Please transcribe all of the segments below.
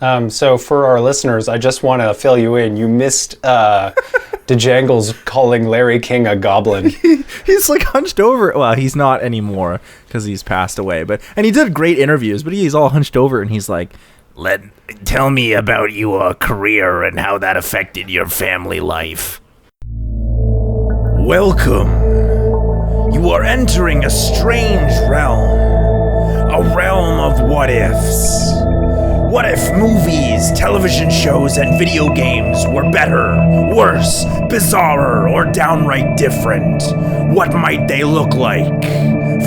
So for our listeners, I just want to fill you in. You missed Janglez calling Larry King a goblin. He's like hunched over. Well, he's not anymore because he's passed away. And he did great interviews, but he's all hunched over and he's like, tell me about your career and how that affected your family life. Welcome. You are entering a strange realm. A realm of what ifs. What if movies, television shows, and video games were better, worse, bizarrer, or downright different? What might they look like?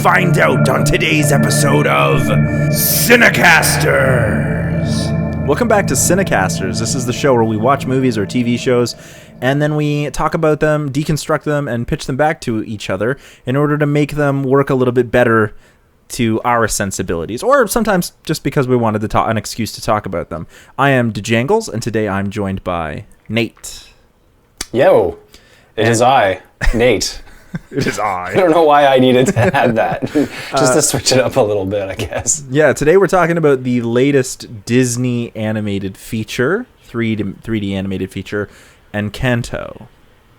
Find out on today's episode of CineCasters. Welcome back to CineCasters. This is the show where we watch movies or TV shows, and then we talk about them, deconstruct them, and pitch them back to each other in order to make them work a little bit better to our sensibilities, or sometimes just because we wanted to talk, an excuse to talk about them. I am Janglez, and today I'm joined by Nate. Yo, it is I, Nate. It is I. I don't know why I needed to add that, just to switch it up a little bit, I guess. Yeah, today we're talking about the latest Disney animated feature, 3D animated feature, Encanto.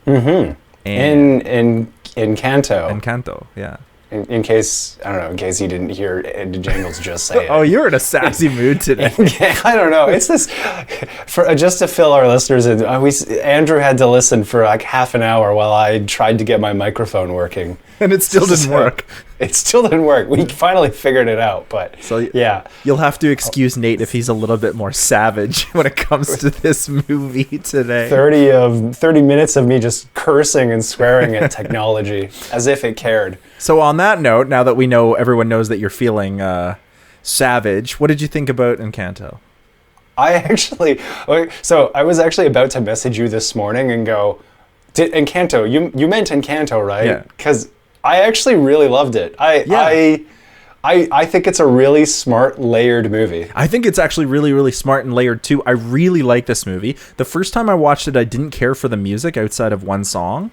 Mm-hmm. In Encanto. Encanto, yeah. In case you didn't hear Janglez just say it. Oh, you're in a sassy mood today. I don't know. It's this, just to fill our listeners in, Andrew had to listen for like half an hour while I tried to get my microphone working. And it still didn't work. It still didn't work. We finally figured it out, but yeah. You'll have to excuse Nate if he's a little bit more savage when it comes to this movie today. 30 minutes of me just cursing and swearing at technology as if it cared. So on that note, now that everyone knows that you're feeling savage, what did you think about Encanto? I was actually about to message you this morning and go, Encanto, you meant Encanto, right? Yeah. Because I actually really loved it. I think it's a really smart, layered movie. I think it's actually really, really smart and layered too. I really like this movie. The first time I watched it, I didn't care for the music outside of one song.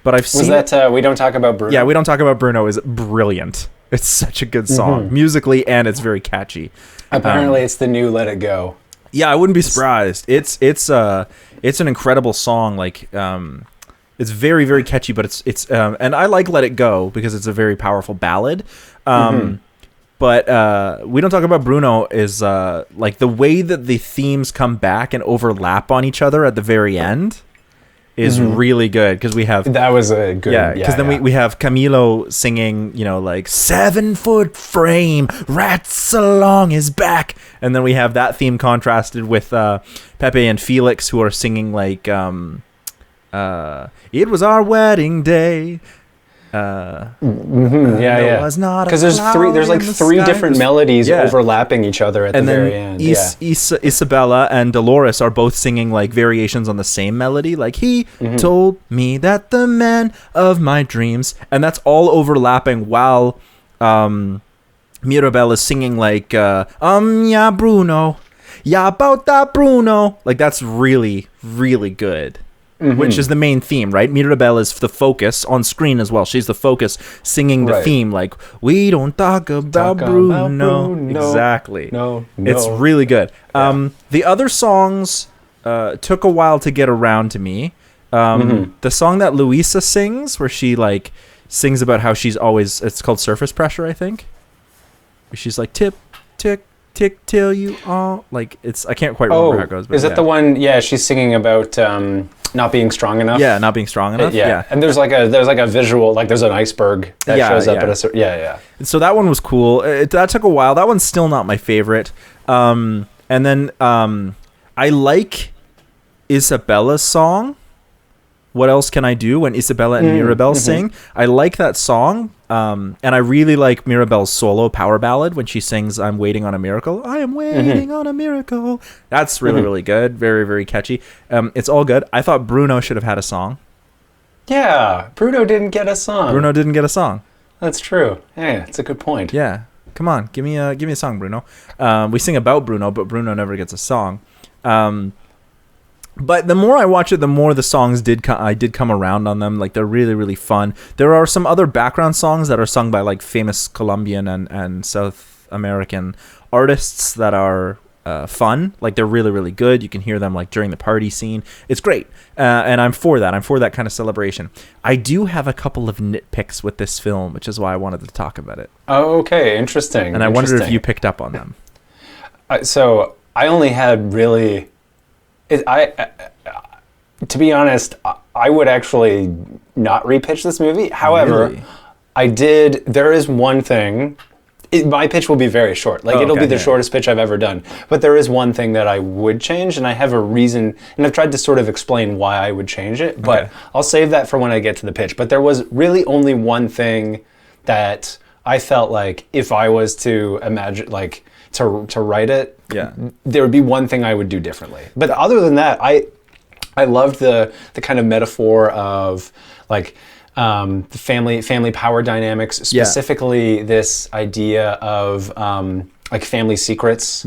But I've seen We Don't Talk About Bruno? Yeah, We Don't Talk About Bruno is brilliant. It's such a good song, musically, and it's very catchy. Apparently, it's the new Let It Go. Yeah, I wouldn't be surprised. It's an incredible song. Like, it's very, very catchy, but it's and I like Let It Go because it's a very powerful ballad. But We Don't Talk About Bruno is like the way that the themes come back and overlap on each other at the very end is really good, because we have that was a good then we have Camilo singing, like 7-foot frame rats along his back, and then we have that theme contrasted with Pepe and Felix, who are singing like it was our wedding day. Because there's three different melodies overlapping each other at the very end. Isabella and Dolores are both singing like variations on the same melody, like he told me that the man of my dreams, and that's all overlapping while Mirabel is singing like yeah Bruno, yeah about that Bruno, like that's really, really good. Which is the main theme, right? Mirabel is the focus on screen as well. She's the focus singing the theme, like, we don't talk about Bruno. Exactly. No. It's really good. Yeah. The other songs took a while to get around to me. The song that Luisa sings, where she like sings about how she's always, it's called Surface Pressure, I think. She's like, tip, tick, tick till you all, like, it's, I can't quite remember how it goes. But is it the one, she's singing about not being strong enough? Yeah, not being strong enough. Yeah. And there's like a visual, like there's an iceberg that shows up at a certain, So that one was cool. That took a while. That one's still not my favorite. And then I like Isabella's song, What Else Can I Do, when Isabella and Mirabel sing. I like that song. And I really like Mirabel's solo power ballad when she sings I'm Waiting on a Miracle. I am waiting on a miracle. That's really, really good. Very, very catchy. It's all good. I thought Bruno should have had a song. Yeah, Bruno didn't get a song. That's true. Yeah, it's a good point. Yeah. Come on, give me a song, Bruno. We sing about Bruno, but Bruno never gets a song. But the more I watch it, the more the songs I did come around on them. Like, they're really, really fun. There are some other background songs that are sung by like famous Colombian and South American artists that are fun. Like they're really, really good. You can hear them like during the party scene. It's great. And I'm for that. I'm for that kind of celebration. I do have a couple of nitpicks with this film, which is why I wanted to talk about it. Oh, okay. Interesting. And I wondered if you picked up on them. So I only had really, to be honest, I would actually not repitch this movie. However, Really? I did. There is one thing. My pitch will be very short. Like it'll be the shortest pitch I've ever done. But there is one thing that I would change, and I have a reason. And I've tried to sort of explain why I would change it. But I'll save that for when I get to the pitch. But there was really only one thing that I felt like if I was to imagine, like to write it, there would be one thing I would do differently. But other than that, I loved the kind of metaphor of like the family power dynamics, specifically this idea of like family secrets.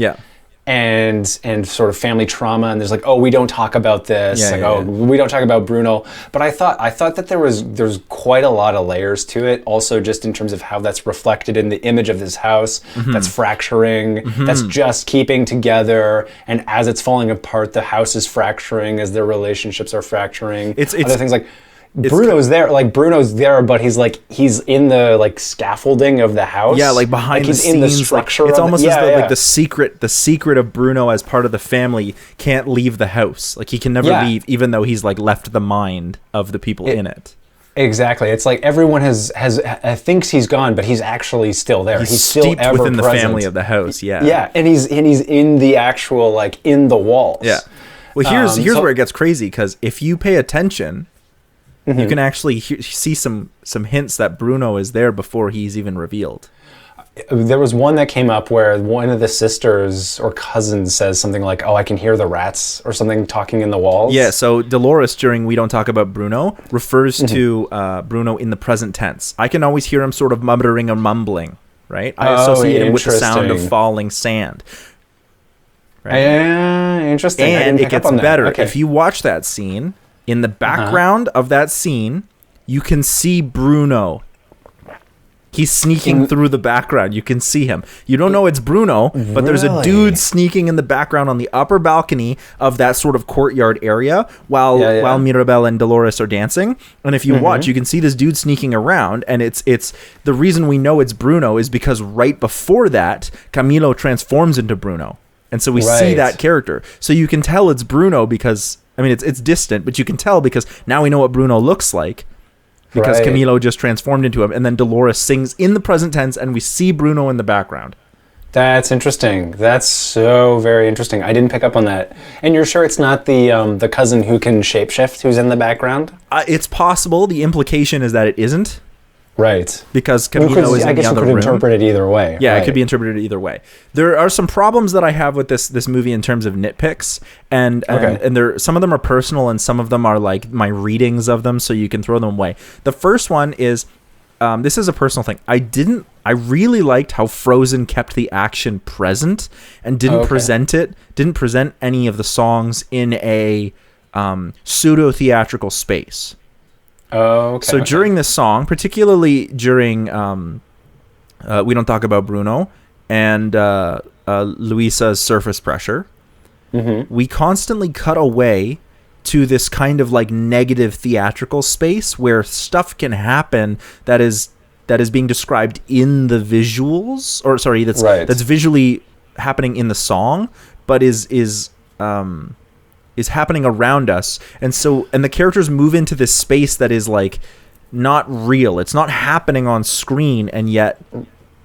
And sort of family trauma, and there's like, oh, we don't talk about this. We don't talk about Bruno. But I thought that there's quite a lot of layers to it. Also, just in terms of how that's reflected in the image of this house that's fracturing, that's just keeping together, and as it's falling apart, the house is fracturing as their relationships are fracturing. It's other things like. Bruno's there, but he's in the like scaffolding of the house. Yeah, like behind the scenes, in the structure. It's almost as though like the secret of Bruno as part of the family can't leave the house. Like he can never leave, even though he's like left the mind of the people in it. Exactly. It's like everyone thinks he's gone, but he's actually still there. He's still steeped ever within present. the family of the house. Yeah. Yeah, and he's in the actual like in the walls. Yeah. Well, here's where it gets crazy, because if you pay attention. You can actually see some hints that Bruno is there before he's even revealed. There was one that came up where one of the sisters or cousins says something like, oh, I can hear the rats or something talking in the walls. Yeah, so Dolores during We Don't Talk About Bruno refers to Bruno in the present tense. I can always hear him sort of muttering or mumbling, right? I associate him with the sound of falling sand. Right? Interesting. And it gets better. Okay. If you watch that scene... In the background of that scene, you can see Bruno. He's sneaking through the background. You can see him. You don't know it's Bruno, but there's a dude sneaking in the background on the upper balcony of that sort of courtyard area while Mirabel and Dolores are dancing. And if you watch, you can see this dude sneaking around. And it's the reason we know it's Bruno is because right before that, Camilo transforms into Bruno. And so we see that character. So you can tell it's Bruno because... I mean, it's distant, but you can tell because now we know what Bruno looks like because Camilo just transformed into him. And then Dolores sings in the present tense and we see Bruno in the background. That's interesting. That's so very interesting. I didn't pick up on that. And you're sure it's not the cousin who can shapeshift who's in the background? It's possible. The implication is that it isn't. Right. Because Camilo is in the other room. I guess you could interpret it either way. Yeah, it could be interpreted either way. There are some problems that I have with this movie in terms of nitpicks, and some of them are personal and some of them are like my readings of them, so you can throw them away. The first one is, this is a personal thing. I really liked how Frozen kept the action present and didn't present any of the songs in a pseudo-theatrical space. So during this song, particularly during We Don't Talk About Bruno and Luisa's Surface Pressure, we constantly cut away to this kind of like negative theatrical space where stuff can happen that is being described in the visuals, or sorry, that's visually happening in the song, but is happening around us. And the characters move into this space that is like not real. It's not happening on screen, and yet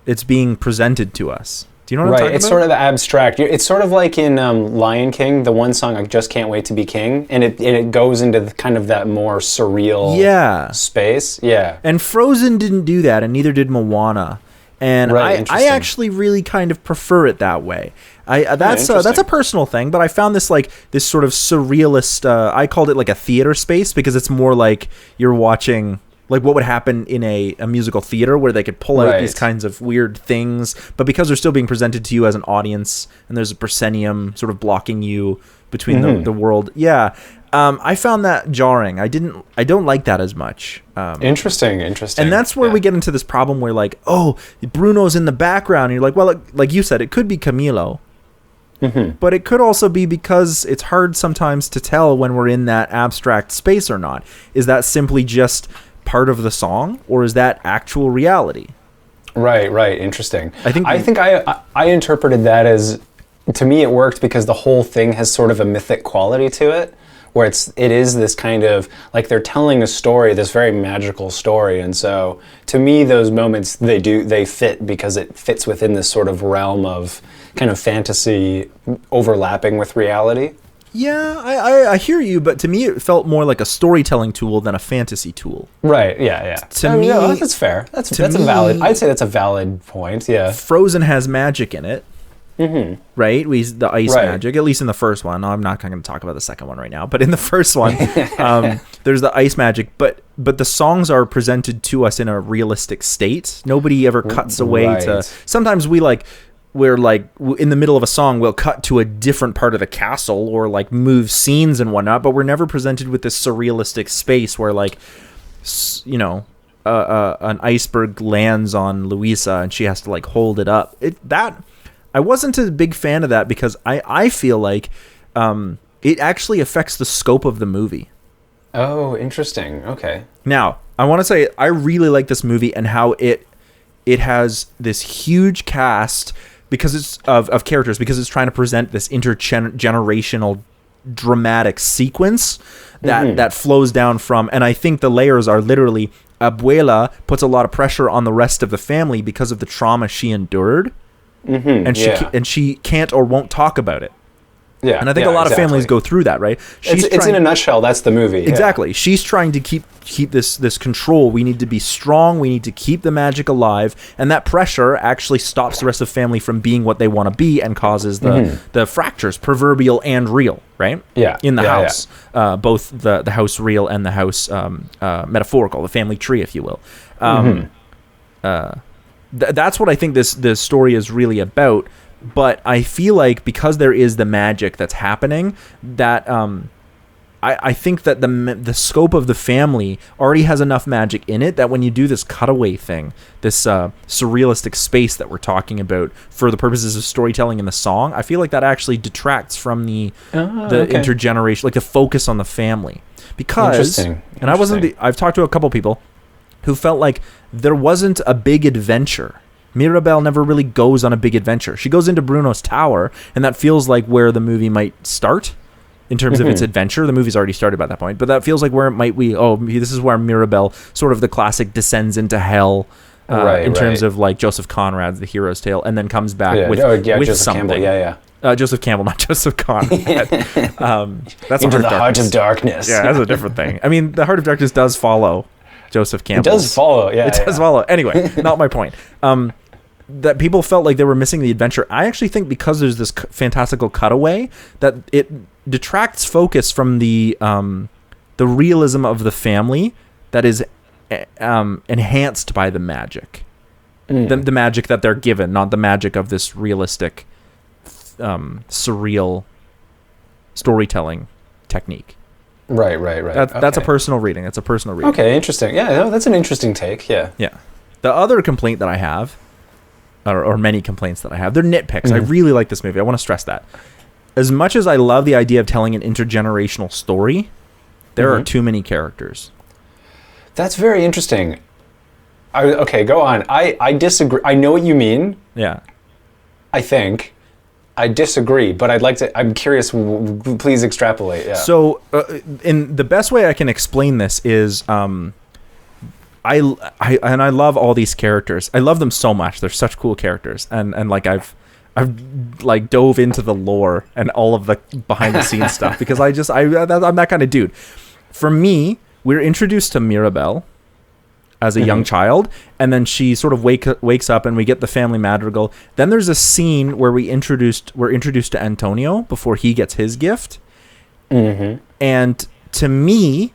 it's being presented to us. Do you know what I'm talking about? It's sort of abstract. It's sort of like in Lion King, the one song, I Just Can't Wait to Be King, and it goes into kind of that more surreal space. Yeah. And Frozen didn't do that, and neither did Moana. And I actually really kind of prefer it that way. That's a personal thing, but I found this sort of surrealist. I called it like a theater space because it's more like you're watching like what would happen in a musical theater where they could pull out these kinds of weird things, but because they're still being presented to you as an audience, and there's a proscenium sort of blocking you between the world. Yeah. I found that jarring. I don't like that as much. Interesting. And that's where we get into this problem where like, oh, Bruno's in the background. And you're like, well, like you said, it could be Camilo. But it could also be because it's hard sometimes to tell when we're in that abstract space or not. Is that simply just part of the song, or is that actual reality? Right. Interesting. I think I interpreted that as, to me, it worked because the whole thing has sort of a mythic quality to it, where it is this kind of, like, they're telling a story, this very magical story. And so to me, those moments, they fit because it fits within this sort of realm of kind of fantasy overlapping with reality. Yeah, I hear you, but to me it felt more like a storytelling tool than a fantasy tool. Right, yeah. To me, no, that's fair. I'd say that's a valid point, yeah. Frozen has magic in it. Right? The ice magic, at least in the first one. I'm not going to talk about the second one right now, but in the first one, there's the ice magic, but the songs are presented to us in a realistic state. Nobody ever cuts away to... Sometimes we're like in the middle of a song, we'll cut to a different part of the castle or like move scenes and whatnot, but we're never presented with this surrealistic space where, like, you know, an iceberg lands on Louisa and she has to like hold it up. I wasn't a big fan of that because I feel like it actually affects the scope of the movie. Oh, interesting. Okay. Now, I want to say I really like this movie and how it has this huge cast because it's of characters, because it's trying to present this intergenerational dramatic sequence that flows down from, and I think the layers are literally, Abuela puts a lot of pressure on the rest of the family because of the trauma she endured, and she can't or won't talk about it. Yeah, and I think a lot of families go through that, right? It's in a nutshell. That's the movie. Exactly. Yeah. She's trying to keep this control. We need to be strong. We need to keep the magic alive, and that pressure actually stops the rest of the family from being what they want to be and causes the fractures, proverbial and real, right? Yeah. In the house, both the house real and the house metaphorical, the family tree, if you will. That's what I think this story is really about. But I feel like because there is the magic that's happening, that I think that the scope of the family already has enough magic in it that when you do this cutaway thing, this surrealistic space that we're talking about for the purposes of storytelling in the song, I feel like that actually detracts from the intergeneration, like the focus on the family. Because, and I've talked to a couple people who felt like there wasn't a big adventure. Mirabel never really goes on a big adventure. She goes into Bruno's tower, and that feels like where the movie might start in terms of its adventure. The movie's already started by that point, but that feels like where it might this is where Mirabel, sort of the classic, descends into hell in terms of like Joseph Conrad's The Hero's Tale, and then comes back with Joseph something. Campbell, Joseph Campbell, not Joseph Conrad. That's Into the Heart of Darkness. Yeah, that's a different thing. I mean, The Heart of Darkness does follow Joseph Campbell. It does follow, It does follow. Anyway, not my point. That people felt like they were missing the adventure. I actually think because there's this fantastical cutaway that it detracts focus from the realism of the family that is enhanced by the magic. The magic that they're given, not the magic of this realistic, surreal storytelling technique. Right. That's a personal reading. Okay, interesting. Yeah, no, that's an interesting take. Yeah. The other complaint that I have, or many complaints that I have, they're nitpicks. I really like this movie. I want to stress that. As much as I love the idea of telling an intergenerational story, there are too many characters. That's very interesting. Okay, go on. I disagree. I know what you mean. Yeah. I think. I disagree, but I'm curious, please extrapolate. Yeah. So, in the best way I can explain this is, I love all these characters. I love them so much. They're such cool characters, and like I've like dove into the lore and all of the behind the scenes stuff because I'm that kind of dude. For me, we're introduced to Mirabel as a young child, and then she sort of wakes up, and we get the family madrigal. Then there's a scene where we're introduced to Antonio before he gets his gift, and to me,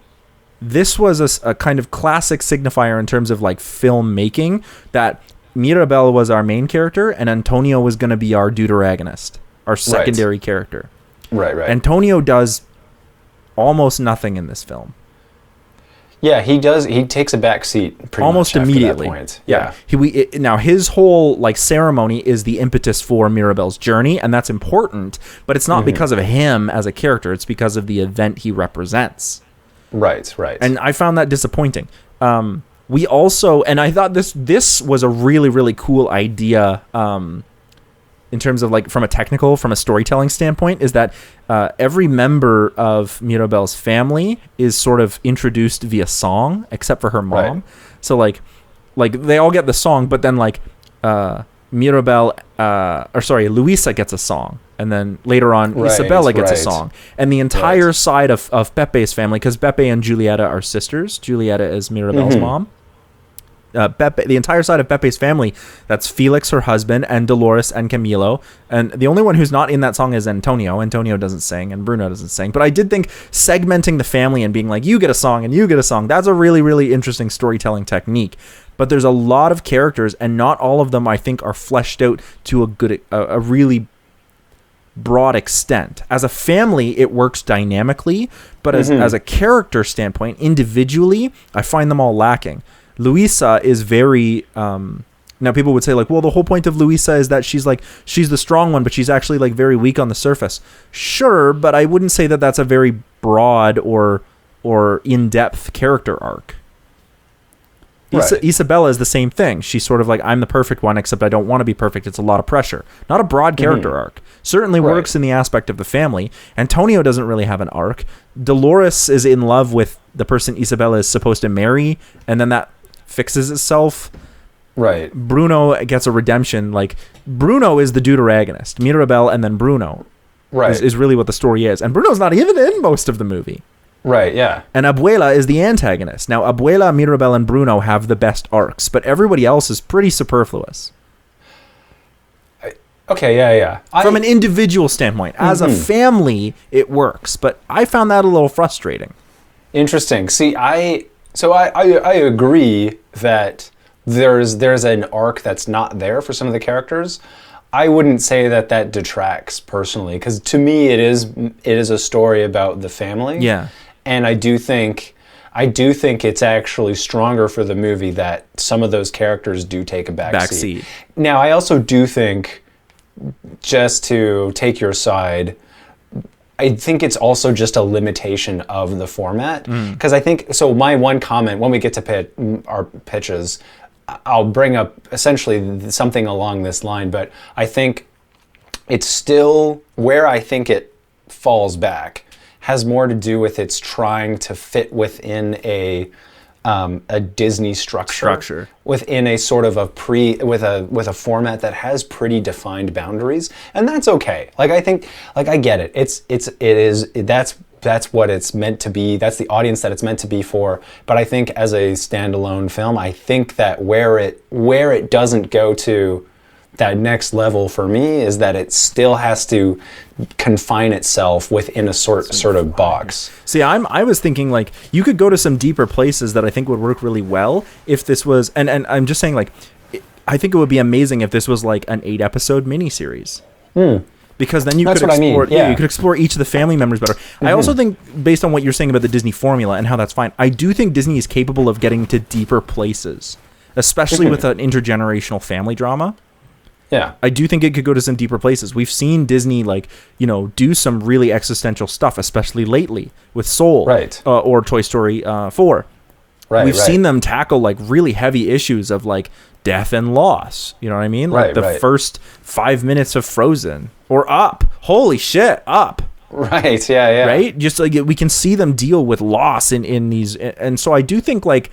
this was a kind of classic signifier in terms of like filmmaking, that Mirabel was our main character and Antonio was going to be our deuteragonist, our secondary character. Right. Antonio does almost nothing in this film. Yeah, he does. He takes a back seat pretty almost much immediately. After that point. Yeah. Now his whole like ceremony is the impetus for Mirabel's journey, and that's important. But it's not because of him as a character. It's because of the event he represents. Right. And I found that disappointing. We also, and I thought this was a really, really cool idea. In terms of like from a storytelling standpoint, is that every member of Mirabel's family is sort of introduced via song, except for her mom. Right. So like they all get the song, but then like Luisa gets a song, and then later on Isabella gets a song, and the entire side of Pepe's family, because Pepe and Julieta are sisters. Julieta is Mirabel's mom. The entire side of Pepe's family, that's Felix, her husband, and Dolores and Camilo. And the only one who's not in that song is Antonio. Antonio doesn't sing, and Bruno doesn't sing. But I did think segmenting the family and being like, you get a song and you get a song, that's a really, really interesting storytelling technique. But there's a lot of characters, and not all of them, I think, are fleshed out to a really broad extent. As a family, it works dynamically, but as a character standpoint, individually, I find them all lacking. Luisa is very now people would say like, well, the whole point of Luisa is that she's the strong one, but she's actually like very weak on the surface. Sure, but I wouldn't say that that's a very broad or in-depth character arc. Isabella is the same thing. She's sort of like, I'm the perfect one, except I don't want to be perfect. It's a lot of pressure. Not a broad character arc. Certainly works in the aspect of the family. Antonio doesn't really have an arc. Dolores is in love with the person Isabella is supposed to marry, and then that fixes itself. Right. Bruno gets a redemption. Like, Bruno is the deuteragonist. Mirabel and then Bruno is really what the story is. And Bruno's not even in most of the movie. Right, yeah. And Abuela is the antagonist. Now, Abuela, Mirabel, and Bruno have the best arcs, but everybody else is pretty superfluous. Okay, yeah. From an individual standpoint. As a family, it works, but I found that a little frustrating. Interesting. See, I agree that there's an arc that's not there for some of the characters. I wouldn't say that detracts personally, because to me it is a story about the family. Yeah. And I do think it's actually stronger for the movie that some of those characters do take a back seat. Now, I also do think, just to take your side, I think it's also just a limitation of the format. Because I think, so my one comment, when we get to our pitches, I'll bring up essentially something along this line, but I think it's still, where I think it falls back has more to do with its trying to fit within a Disney structure within a sort of with a format that has pretty defined boundaries, and that's okay. Like, I think, like, I get it. That's what it's meant to be. That's the audience that it's meant to be for. But I think as a standalone film, I think that where it doesn't go to that next level for me is that it still has to confine itself within a sort of box. See, I was thinking like you could go to some deeper places that I think would work really well if this was, and I'm just saying, like, I think it would be amazing if this was like an 8-episode miniseries. Because then you could explore, you could explore each of the family members better. I also think, based on what you're saying about the Disney formula and how that's fine, I do think Disney is capable of getting to deeper places, especially with an intergenerational family drama. Yeah. I do think it could go to some deeper places. We've seen Disney, like, do some really existential stuff, especially lately with Soul, or Toy Story 4. We've seen them tackle like really heavy issues of like death and loss. You know what I mean? Like the first 5 minutes of Frozen or Up. Holy shit, Up. Right. Yeah. Right. Just like we can see them deal with loss in these, and so I do think like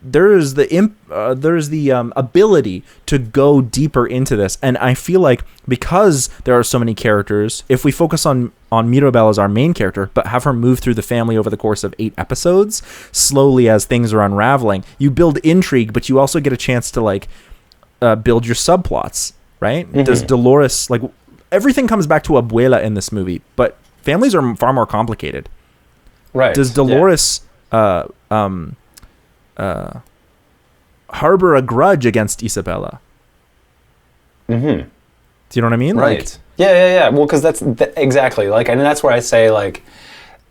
there's the ability to go deeper into this, and I feel like because there are so many characters, if we focus on Mirabel as our main character, but have her move through the family over the course of 8 episodes, slowly as things are unraveling, you build intrigue, but you also get a chance to like build your subplots, right? Does Dolores, like, everything comes back to Abuela in this movie, but families are far more complicated. Right. Does Dolores harbor a grudge against Isabella? Do you know what I mean? Right. Like, yeah. Well, because that's exactly, like, and that's where I say, like,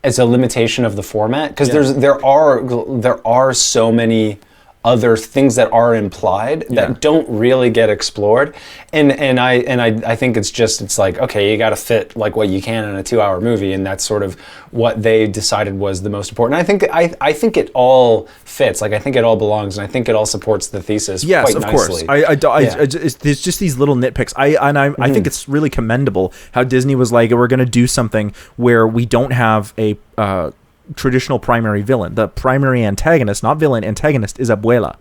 as a limitation of the format, because there are so many other things that are implied that don't really get explored, and I think it's like, okay, you got to fit like what you can in a 2-hour movie, and that's sort of what they decided was the most important. I think it all fits, like I think it all belongs, and I think it all supports the thesis. Yes, quite of nicely. course. There's just these little nitpicks. I think it's really commendable how Disney was like, we're going to do something where we don't have a traditional primary villain. The primary antagonist, not villain, antagonist is Abuela.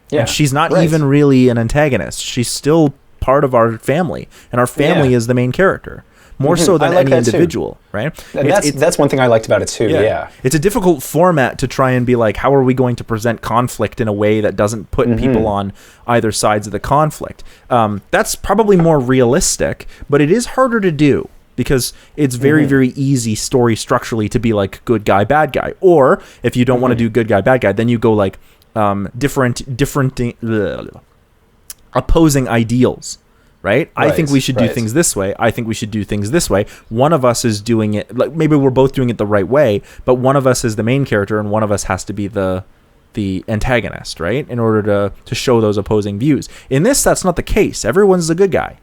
Yeah, and she's not even really an antagonist. She's still part of our family, and our family is the main character. More so than any individual, right? And that's one thing I liked about it too, yeah. It's a difficult format to try and be like, how are we going to present conflict in a way that doesn't put people on either sides of the conflict? That's probably more realistic, but it is harder to do. Because it's very, very easy story structurally to be like good guy, bad guy. Or if you don't want to do good guy, bad guy, then you go like different opposing ideals, right? I think we should do things this way. I think we should do things this way. One of us is doing it, like maybe we're both doing it the right way, but one of us is the main character and one of us has to be the antagonist, right? In order to show those opposing views. In this, that's not the case. Everyone's a good guy.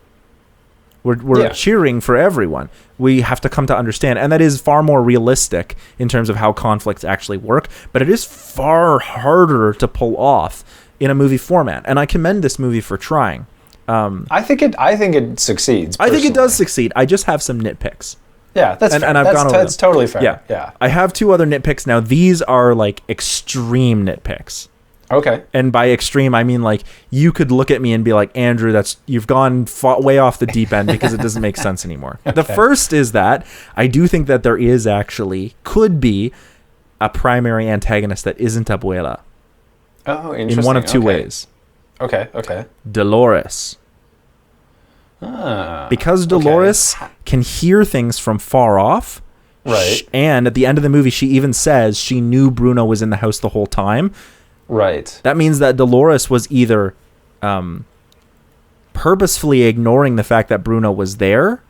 We're cheering for everyone. We have to come to understand, and that is far more realistic in terms of how conflicts actually work, but it is far harder to pull off in a movie format, and I commend this movie for trying. I think it succeeds. I think it does succeed. I just have some nitpicks. Yeah, that's fair. And I've gone over that's totally fair. Yeah. I have 2 other nitpicks now. These are like extreme nitpicks. Okay. And by extreme, I mean like you could look at me and be like, Andrew, you've gone way off the deep end because it doesn't make sense anymore. Okay. The first is that I do think that there could be a primary antagonist that isn't Abuela. Oh, interesting. In one of 2 ways. Okay. Dolores. Because Dolores can hear things from far off. Right. And at the end of the movie, she even says she knew Bruno was in the house the whole time. Right. That means that Dolores was either purposefully ignoring the fact that Bruno was there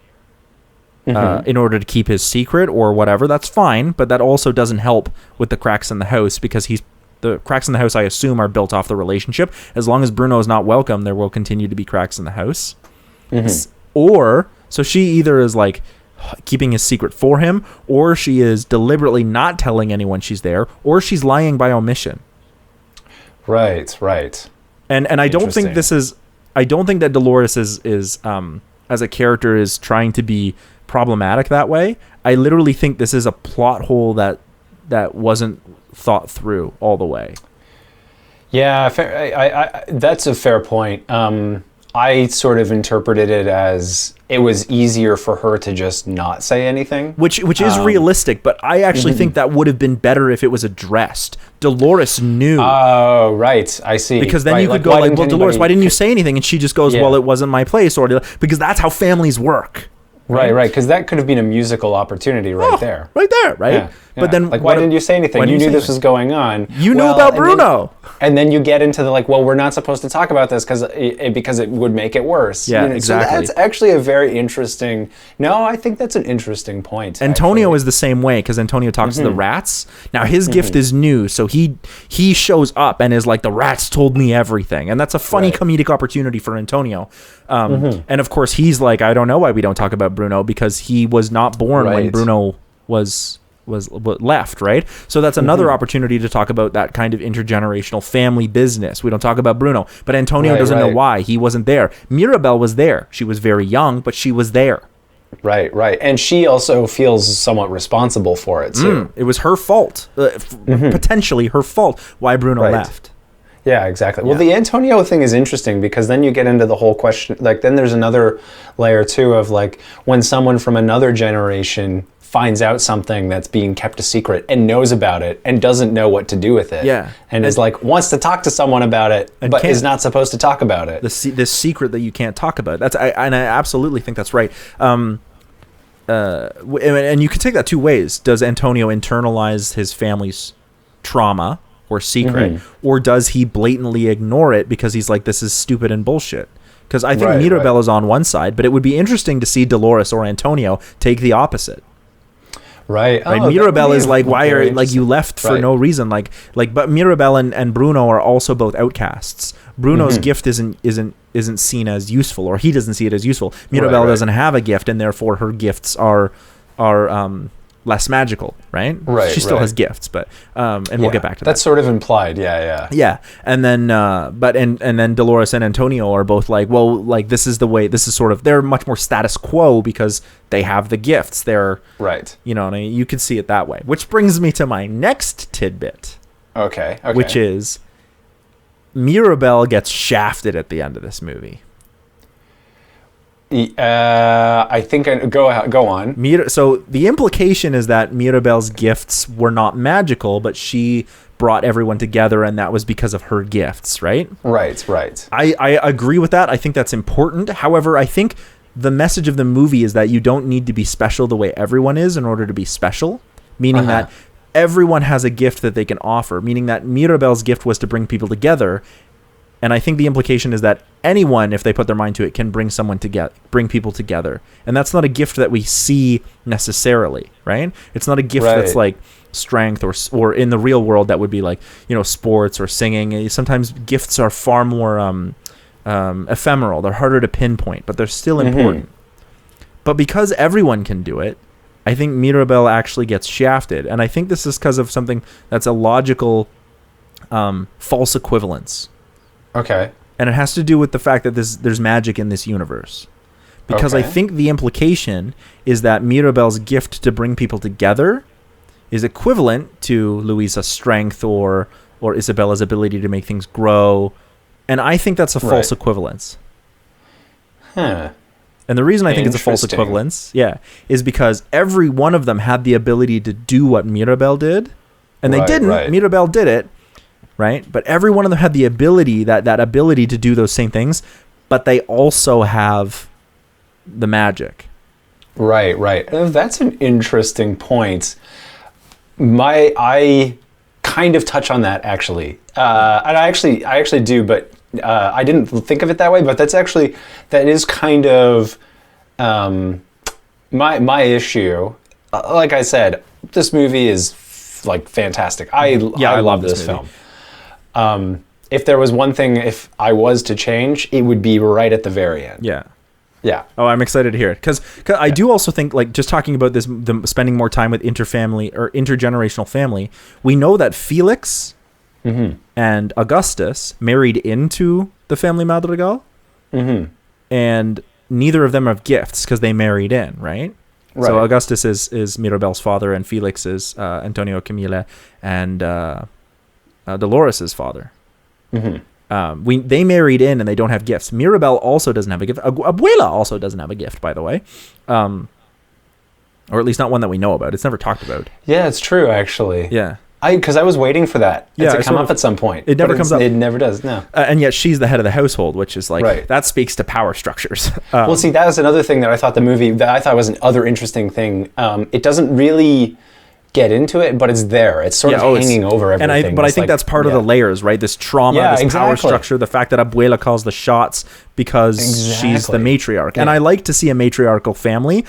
in order to keep his secret or whatever. That's fine, but that also doesn't help with the cracks in the house because the cracks in the house, I assume, are built off the relationship. As long as Bruno is not welcome, there will continue to be cracks in the house. Or, so she either is like keeping his secret for him, or she is deliberately not telling anyone she's there, or she's lying by omission. Right. And I don't think that Dolores is as a character is trying to be problematic that way. I literally think this is a plot hole that wasn't thought through all the way. Yeah, I that's a fair point. I sort of interpreted it as it was easier for her to just not say anything. Which is realistic, but I actually think that would have been better if it was addressed. Dolores knew. Oh, right. I see. Because then you could go like, well, Dolores, why didn't you say anything? And she just goes, well, it wasn't my place. Because that's how families work. Right. Because that could have been a musical opportunity there. Right there, right? Yeah. But then, why didn't you say anything? You knew this was going on. You knew about Bruno. And then you get into the we're not supposed to talk about this because it would make it worse. Yeah, exactly. So that's actually a very interesting. No, I think that's an interesting point. Antonio is the same way because Antonio talks to the rats. Now his gift is new, so he shows up and is like, the rats told me everything, and that's a funny comedic opportunity for Antonio. And of course he's like, I don't know why we don't talk about Bruno because he was not born when Bruno was left, right? So that's another opportunity to talk about that kind of intergenerational family business. We don't talk about Bruno, but Antonio doesn't know why. He wasn't there. Mirabel was there. She was very young, but she was there. Right. And she also feels somewhat responsible for it, too. It was her fault, potentially her fault, why Bruno left. Yeah, exactly. Well, the Antonio thing is interesting because then you get into the whole question, then there's another layer, too, of when someone from another generation finds out something that's being kept a secret and knows about it and doesn't know what to do with it. Yeah. And is wants to talk to someone about it, but is not supposed to talk about it. This secret that you can't talk about. And I absolutely think that's right. And you can take that 2 ways. Does Antonio internalize his family's trauma or secret, or does he blatantly ignore it because he's like, this is stupid and bullshit? Because I think Mirabel is on one side, but it would be interesting to see Dolores or Antonio take the opposite. Right. Right. Oh, Mirabel is like, why very are like you left for Right. no reason? But Mirabel and Bruno are also both outcasts. Bruno's gift isn't seen as useful, or he doesn't see it as useful. Mirabel doesn't have a gift, and therefore her gifts are less magical, right? Right. She still has gifts, but and we'll get back to that. That's sort of implied. Yeah. Yeah, and then then Dolores and Antonio are both like, well, like this is the way. This is sort of, they're much more status quo because they have the gifts. They're Right. You know, and you could see it that way. Which brings me to my next tidbit, Okay. which is Mirabel gets shafted at the end of this movie. I think go on. So the implication is that Mirabel's gifts were not magical, but she brought everyone together, and that was because of her gifts, right? Right. I agree with that. I think that's important. However, I think the message of the movie is that you don't need to be special the way everyone is in order to be special, meaning that everyone has a gift that they can offer, meaning that Mirabel's gift was to bring people together. And I think the implication is that anyone, if they put their mind to it, can bring people together. And that's not a gift that we see necessarily, right? It's not a gift that's like strength or in the real world that would be like, you know, sports or singing. Sometimes gifts are far more ephemeral. They're harder to pinpoint, but they're still important. But because everyone can do it, I think Mirabel actually gets shafted. And I think this is because of something that's a logical false equivalence. Okay. And it has to do with the fact that there's magic in this universe. Because I think the implication is that Mirabel's gift to bring people together is equivalent to Luisa's strength or Isabella's ability to make things grow. And I think that's a false equivalence. Huh. And the reason I think it's a false equivalence, is because every one of them had the ability to do what Mirabel did. And they didn't. Right. Mirabel did it. Right? But every one of them had the ability, that ability to do those same things, but they also have the magic. Right. That's an interesting point. I kind of touch on that actually. And I actually do, but I didn't think of it that way, but that is kind of my issue. Like I said, this movie is like fantastic. I love this film. If there was one thing, if I was to change, it would be right at the very end. Yeah. Oh, I'm excited to hear it because I do also think, like, just talking about this, spending more time with interfamily or intergenerational family. We know that Felix and Augustus married into the family Madrigal, and neither of them have gifts because they married in, right? So Augustus is Mirabel's father, and Felix is Antonio Camille and Dolores' father. They married in and they don't have gifts. Mirabel also doesn't have a gift. Abuela also doesn't have a gift, by the way, or at least not one that we know about. It's never talked about. Yeah, it's true, actually. Yeah, because I was waiting for that to come up at some point. It never comes up. It never does. No. And yet she's the head of the household, which is like that speaks to power structures. Well, see, that was another thing that I thought was another interesting thing. It doesn't really get into it, but it's there. It's sort of hanging over everything. But I think that's part of the layers, right? This trauma, this power structure, the fact that Abuela calls the shots because she's the matriarch. And I like to see a matriarchal family.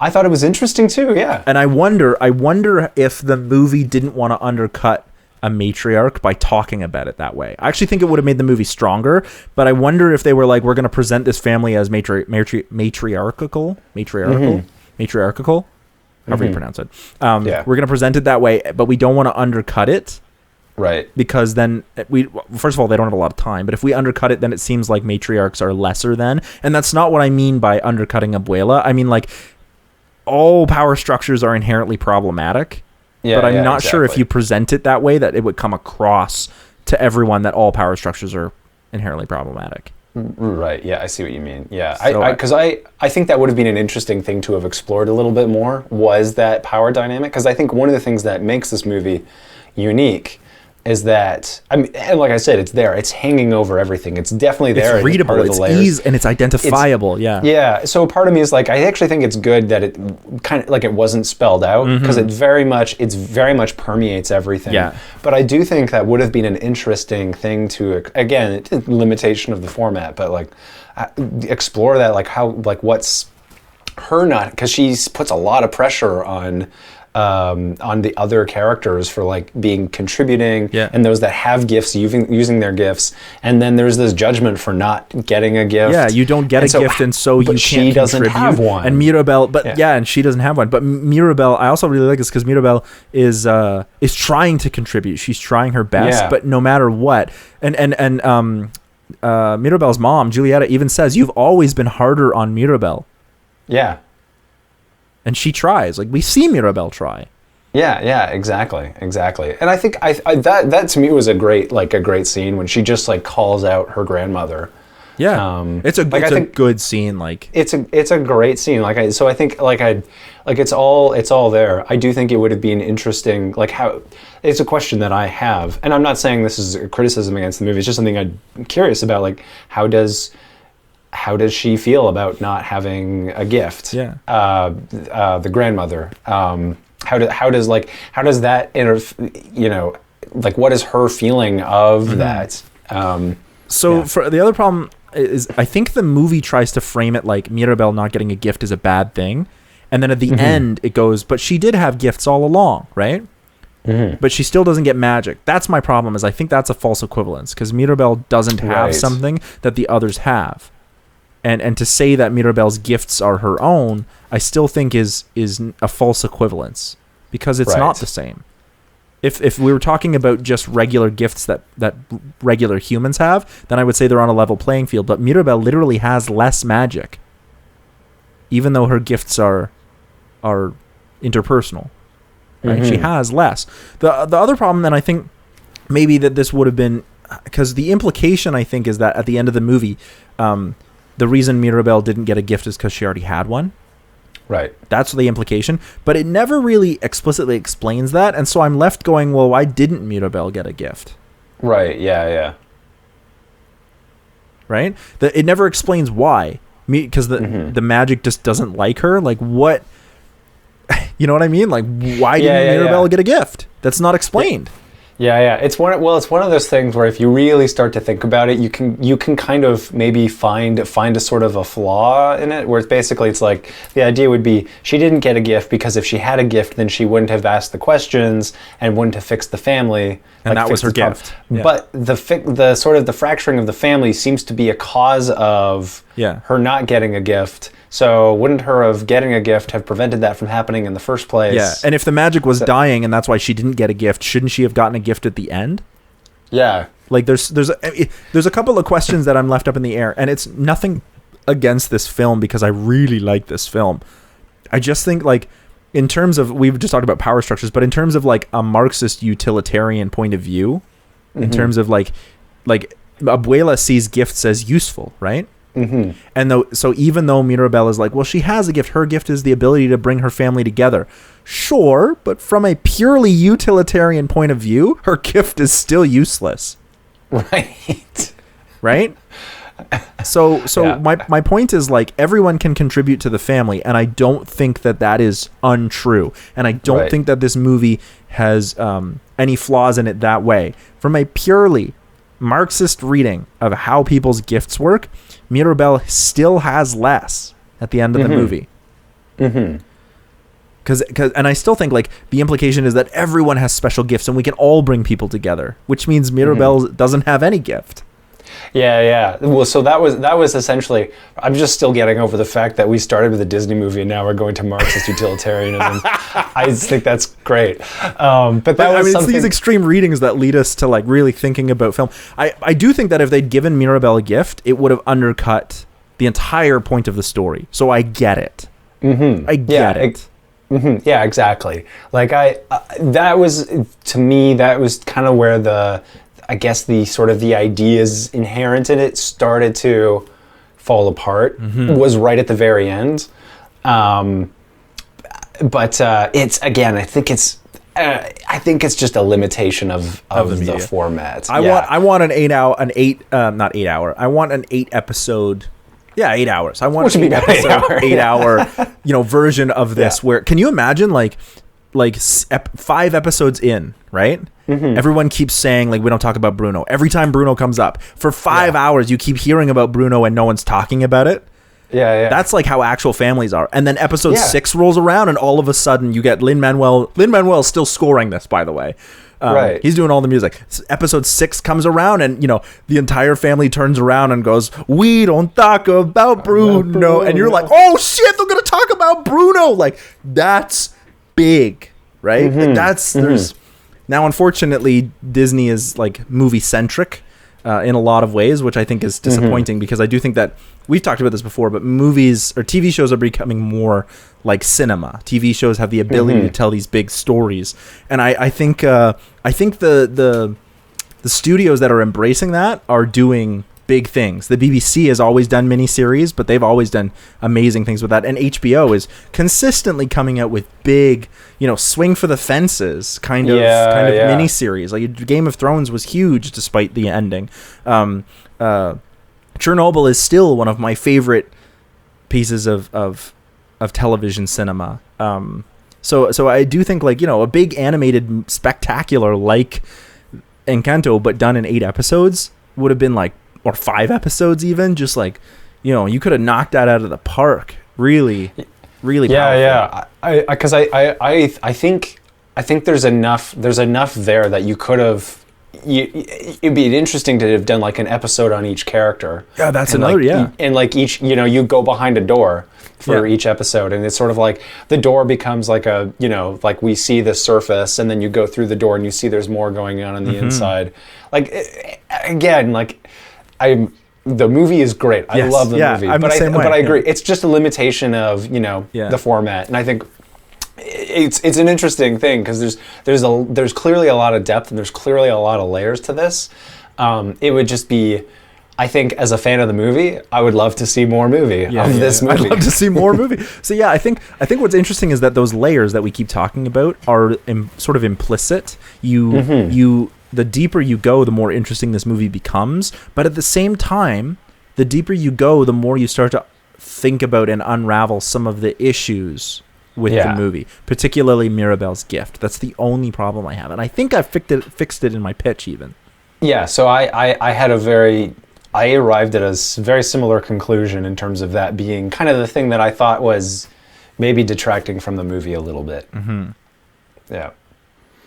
I thought it was interesting too, yeah. And I wonder if the movie didn't want to undercut a matriarch by talking about it that way. I actually think it would have made the movie stronger, but I wonder if they were like, we're going to present this family as matriarchal. However you pronounce it. We're going to present it that way, but we don't want to undercut it. Right. Because then first of all, they don't have a lot of time, but if we undercut it, then it seems like matriarchs are lesser than. And that's not what I mean by undercutting Abuela. I mean, like, all power structures are inherently problematic. Yeah, but I'm not sure if you present it that way that it would come across to everyone that all power structures are inherently problematic. Right. Yeah, I see what you mean. Yeah, because I think that would have been an interesting thing to have explored a little bit more, was that power dynamic. Because I think one of the things that makes this movie unique is that, I mean, and like I said, it's there. It's hanging over everything. It's definitely there. It's readable. It's easy, and it's identifiable. Yeah. So part of me is like, I actually think it's good that it kind of like it wasn't spelled out, because it very much permeates everything. Yeah. But I do think that would have been an interesting thing to, again, limitation of the format, but like explore that, like how, like what's her not, because she puts a lot of pressure on on the other characters for like being contributing, Yeah. and those that have gifts using their gifts, and then there's this judgment for not getting a gift. Yeah, you don't get a gift, and so you can't she doesn't contribute. have one. And Mirabel, and she doesn't have one. But Mirabel, I also really like this because Mirabel is trying to contribute. She's trying her best, but no matter what, and Mirabel's mom, Julieta, even says, "You've always been harder on Mirabel." Yeah. And she tries. Like, we see Mirabel try. Yeah, exactly. And I think that to me was a great scene when she just like calls out her grandmother. Yeah, it's a good scene. Like, it's a great scene. I think it's all there. I do think it would have been interesting. Like, how it's a question that I have, and I'm not saying this is a criticism against the movie. It's just something I'm curious about. Like, how does she feel about not having a gift? Yeah. The grandmother. How does that like, what is her feeling of that? For the other problem is, I think the movie tries to frame it like Mirabel not getting a gift is a bad thing, and then at the end it goes, but she did have gifts all along, right? But she still doesn't get magic. That's my problem. Is I think that's a false equivalence because Mirabel doesn't have something that the others have. And to say that Mirabel's gifts are her own, I still think is a false equivalence because it's not the same. If we were talking about just regular gifts that regular humans have, then I would say they're on a level playing field. But Mirabel literally has less magic, even though her gifts are interpersonal. Right? She has less. The other problem, then, I think maybe that this would have been, because the implication, I think, is that at the end of the movie, the reason Mirabel didn't get a gift is because she already had one. Right. That's the implication. But it never really explicitly explains that. And so I'm left going, well, why didn't Mirabel get a gift? Right. Yeah. Right? It never explains why. Because the magic just doesn't like her. Like, what? You know what I mean? Like, why didn't Mirabel get a gift? That's not explained. Yeah. It's one of those things where if you really start to think about it, you can kind of maybe find a sort of a flaw in it, where it's like the idea would be she didn't get a gift because if she had a gift, then she wouldn't have asked the questions and wouldn't have fixed the family. And that was her gift. Yeah. But the sort of the fracturing of the family seems to be a cause of her not getting a gift. So wouldn't her of getting a gift have prevented that from happening in the first place? Yeah, and if the magic was dying and that's why she didn't get a gift, shouldn't she have gotten a gift at the end? Yeah. Like, there's a couple of questions that I'm left up in the air, and it's nothing against this film because I really like this film. I just think, like, in terms of, we've just talked about power structures, but in terms of like a Marxist utilitarian point of view, in terms of like Abuela sees gifts as useful, right? And so even though Mirabel is like, well, she has a gift, her gift is the ability to bring her family together. Sure, but from a purely utilitarian point of view, her gift is still useless. Right? So my point is, like, everyone can contribute to the family, and I don't think that is untrue. And I don't think that this movie has any flaws in it that way. From a purely Marxist reading of how people's gifts work, Mirabel still has less at the end of the movie. Because I still think, like, the implication is that everyone has special gifts and we can all bring people together, which means Mirabel doesn't have any gift. Yeah. Well, so that was essentially, I'm just still getting over the fact that we started with a Disney movie and now we're going to Marxist utilitarianism. I just think that's great. But it's these extreme readings that lead us to, like, really thinking about film. I do think that if they'd given Mirabel a gift, it would have undercut the entire point of the story. So I get it. I get it. Yeah, exactly. Like, that was kind of where I guess the sort of the ideas inherent in it started to fall apart. Was right at the very end. But it's, again, I think it's just a limitation of the format. I want an 8 episode. Yeah, 8 hours. I want an 8 hour, version of this. Where, can you imagine, like 5 episodes in, right? Everyone keeps saying, like, we don't talk about Bruno. Every time Bruno comes up for 5 hours, you keep hearing about Bruno and no one's talking about it. Yeah. That's like how actual families are. And then episode 6 rolls around, and all of a sudden you get Lin-Manuel. Lin-Manuel's still scoring this, by the way. Right. He's doing all the music. Episode 6 comes around, and the entire family turns around and goes, "We don't talk about Bruno." And you're like, "Oh shit, they're gonna talk about Bruno!" Like, that's big, right? There's now, unfortunately, Disney is like movie centric in a lot of ways, which I think is disappointing, because I do think that we've talked about this before, but movies or TV shows are becoming more like cinema. TV shows have the ability to tell these big stories, and I think the studios that are embracing that are doing big things. The BBC has always done miniseries, but they've always done amazing things with that, and HBO is consistently coming out with big, swing for the fences kind of miniseries. Like Game of Thrones was huge despite the ending. Chernobyl is still one of my favorite pieces of television cinema. So I do think, like, a big animated spectacular like Encanto, but done in 8 episodes would have been like, or 5 episodes even, just like, you could have knocked that out of the park. Really powerful. Yeah. Because I think there's enough there that you could have. It'd be interesting to have done like an episode on each character. Yeah, that's another. And like each, you go behind a door for each episode, and it's sort of like the door becomes like a, like we see the surface, and then you go through the door and you see there's more going on the inside. Like, again, like the movie is great. I love the movie, but I agree. It's just a limitation of the format, and I think it's an interesting thing, because there's clearly a lot of depth, and there's clearly a lot of layers to this. It would just be, I think, as a fan of the movie, I would love to see more movie of this movie. I'd love to see more movie. So I think what's interesting is that those layers that we keep talking about are sort of implicit. The deeper you go, the more interesting this movie becomes. But at the same time, the deeper you go, the more you start to think about and unravel some of the issues with the movie, particularly Mirabel's gift. That's the only problem I have, and I think I fixed it in my pitch even. Yeah, so I arrived at a very similar conclusion in terms of that being kind of the thing that I thought was maybe detracting from the movie a little bit. Yeah.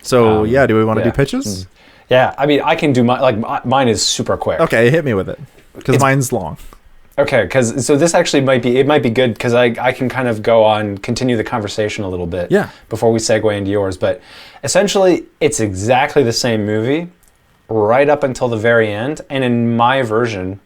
So do we want to do pitches? Yeah, I mean, I can do mine is super quick. Okay, hit me with it, because mine's long. Okay, so this actually might be good, because I can kind of continue the conversation a little bit before we segue into yours. But essentially, it's exactly the same movie right up until the very end. And in my version,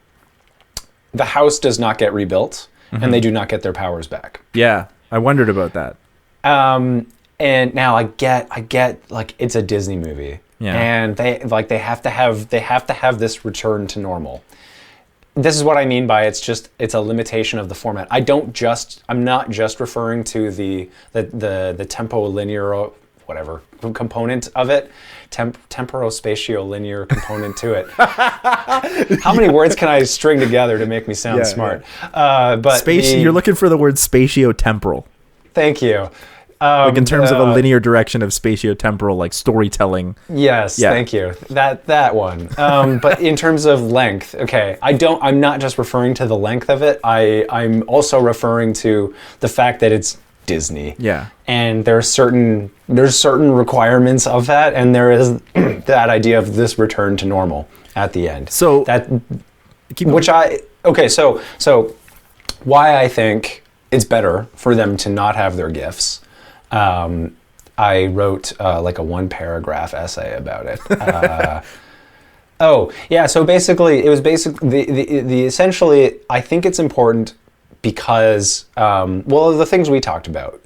the house does not get rebuilt, and they do not get their powers back. Yeah, I wondered about that. And now I get like, it's a Disney movie. Yeah. And they have to have this return to normal. This is what I mean by it's a limitation of the format. I'm not just referring to the tempo linear or whatever component of it, temporo-spatio-linear component to it. How many words can I string together to make me sound smart? But you're looking for the word spatio-temporal. Thank you. Like in terms of a linear direction of spatio-temporal, like storytelling. Yes, thank you. That one. But in terms of length, okay, I'm not just referring to the length of it. I'm also referring to the fact that it's Disney. Yeah. And there's certain requirements of that, and there is that idea of this return to normal at the end. So so why I think it's better for them to not have their gifts. I wrote like a 1-paragraph essay about it. So basically, it was the essentially, I think it's important because, the things we talked about.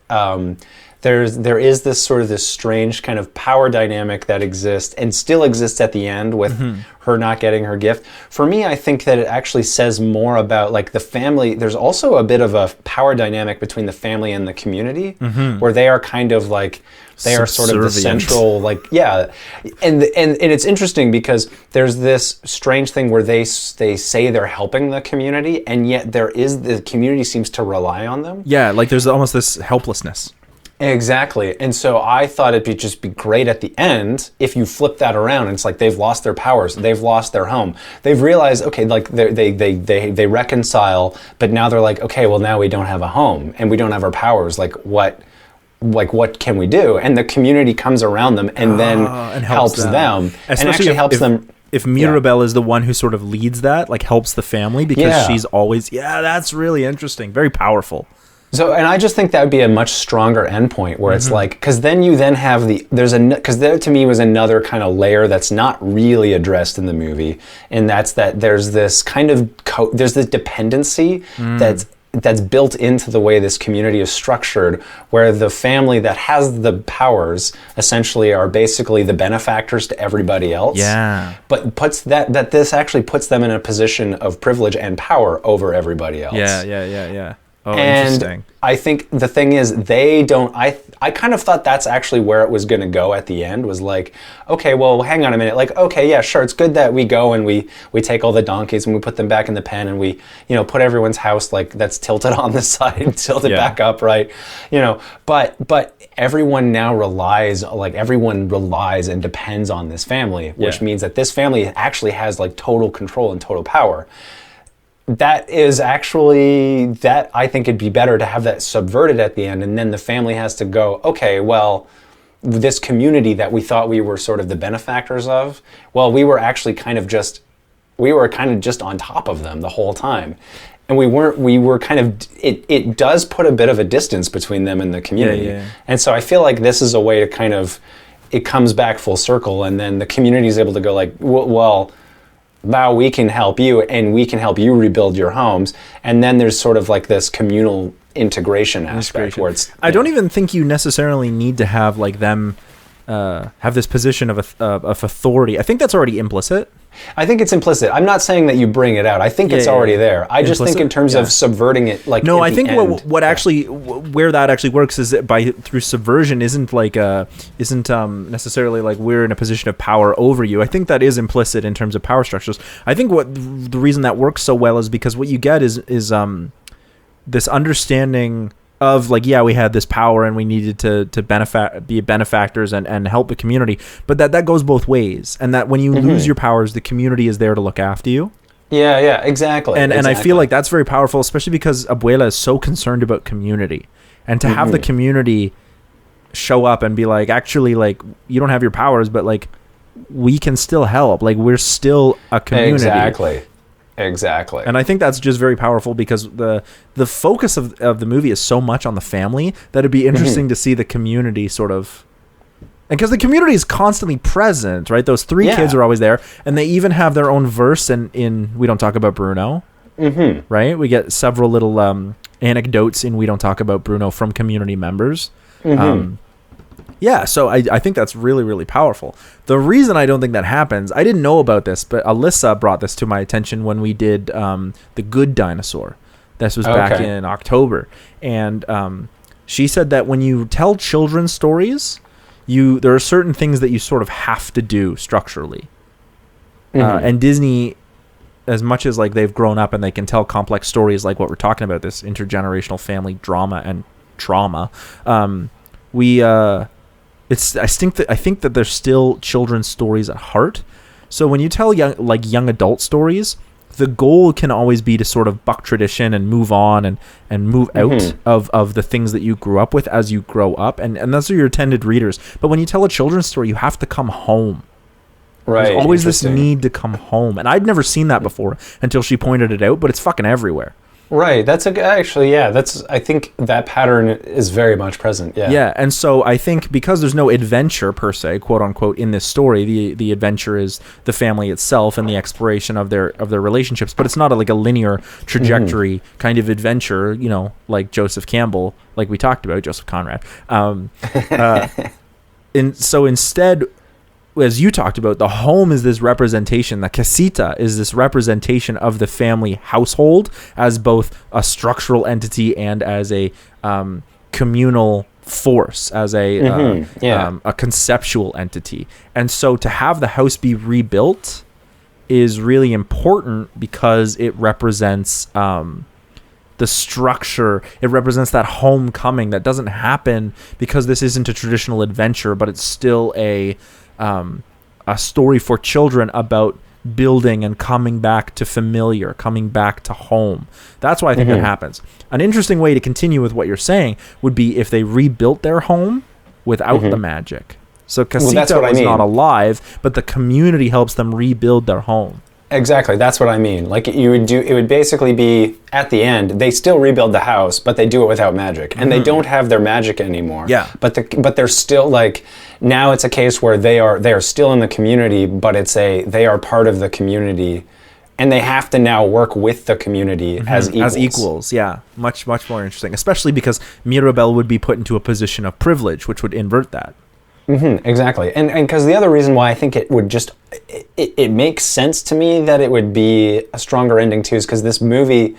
There is this strange kind of power dynamic that exists and still exists at the end with her not getting her gift. For me, I think that it actually says more about like the family. There's also a bit of a power dynamic between the family and the community where they are kind of like, they are sort of the central, like, and it's interesting because there's this strange thing where they say they're helping the community, and yet the community seems to rely on them. Yeah, like there's almost this helplessness. Exactly. And so I thought it'd just be great at the end if you flip that around and it's like they've lost their powers, they've lost their home. They've realized, okay, like they reconcile, but now they're like, okay, well now we don't have a home and we don't have our powers. Like what can we do? And the community comes around them and then and helps them. And actually helps them. If Mirabelle is the one who sort of leads that, like helps the family because she's always, that's really interesting. Very powerful. So, and I just think that would be a much stronger endpoint where it's like, because then have because there to me was another kind of layer that's not really addressed in the movie, and that's that there's this kind of, there's this dependency that's built into the way this community is structured, where the family that has the powers essentially are basically the benefactors to everybody else. Yeah. But that this actually puts them in a position of privilege and power over everybody else. Yeah. Oh, and interesting. I think the thing is they don't, I kind of thought that's actually where it was going to go at the end, was like, okay, well, hang on a minute. Like, okay, yeah, sure. It's good that we go and we take all the donkeys and we put them back in the pen and we, put everyone's house like that's tilted on the side, tilted back up, right? But everyone now relies and depends on this family, which means that this family actually has like total control and total power. That is actually, that I think it'd be better to have that subverted at the end, and then the family has to go, okay, well, this community that we thought we were sort of the benefactors of, well, we were kind of just on top of them the whole time. And we were kind of, it does put a bit of a distance between them and the community. Yeah. And so I feel like this is a way to kind of, it comes back full circle, and then the community is able to go like, well, now we can help you and we can help you rebuild your homes. And then there's sort of like this communal integration aspect where it's... I don't even think you necessarily need to have like them have this position of authority. I think that's already implicit. I think it's implicit. I'm not saying that you bring it out. I think it's already there. I just think in terms of subverting it, like no, I think what actually where that actually works is that through subversion isn't necessarily like we're in a position of power over you. I think that is implicit in terms of power structures. I think the reason that works so well is because what you get is this understanding of like, we had this power and we needed to be benefactors and help the community, but that goes both ways, and that when you lose your powers, the community is there to look after you. Yeah, exactly. And I feel like that's very powerful, especially because Abuela is so concerned about community, and to have the community show up and be like, actually, like, you don't have your powers, but like we can still help. Like, we're still a community. Exactly. And I think that's just very powerful because the focus of the movie is so much on the family that it'd be interesting to see the community sort of... And because the community is constantly present, right? Those three kids are always there. And they even have their own verse in We Don't Talk About Bruno. Right? We get several little anecdotes in We Don't Talk About Bruno from community members. So I think that's really, really powerful. The reason I don't think that happens, I didn't know about this, but Alyssa brought this to my attention when we did The Good Dinosaur. This was back in October. And she said that when you tell children's stories, there are certain things that you sort of have to do structurally. And Disney, as much as like they've grown up and they can tell complex stories like what we're talking about, this intergenerational family drama and trauma, I think that there's still children's stories at heart. So when you tell young adult stories, the goal can always be to sort of buck tradition and move on and move out of the things that you grew up with as you grow up. And those are your intended readers. But when you tell a children's story, you have to come home. Right. There's always this need to come home. And I'd never seen that before until she pointed it out, but it's fucking everywhere. Right. I think that pattern is very much present. Yeah. Yeah. And so I think because there's no adventure per se, quote unquote, in this story, the adventure is the family itself and the exploration of their relationships. But it's not like a linear trajectory kind of adventure, like Joseph Campbell, like we talked about, Joseph Conrad. And so instead, as you talked about, the home is this representation. The casita is this representation of the family household as both a structural entity and as a communal force, as a conceptual entity. And so to have the house be rebuilt is really important because it represents the the structure. It represents that homecoming that doesn't happen because this isn't a traditional adventure, but it's still a story for children about building and coming back to familiar, coming back to home. That's why I think that happens. An interesting way to continue with what you're saying would be if they rebuilt their home without the magic. So Casita was not alive, but the community helps them rebuild their home. Exactly, that's what I mean. Like it would basically be at the end, they still rebuild the house, but they do it without magic, and they don't have their magic anymore. Yeah. But they're still like, now it's a case where they are still in the community, but they are part of the community, and they have to now work with the community as equals. As equals, yeah, much more interesting, especially because Mirabel would be put into a position of privilege, which would invert that. Exactly, and because the other reason why I think it would just it makes sense to me that it would be a stronger ending too is because this movie,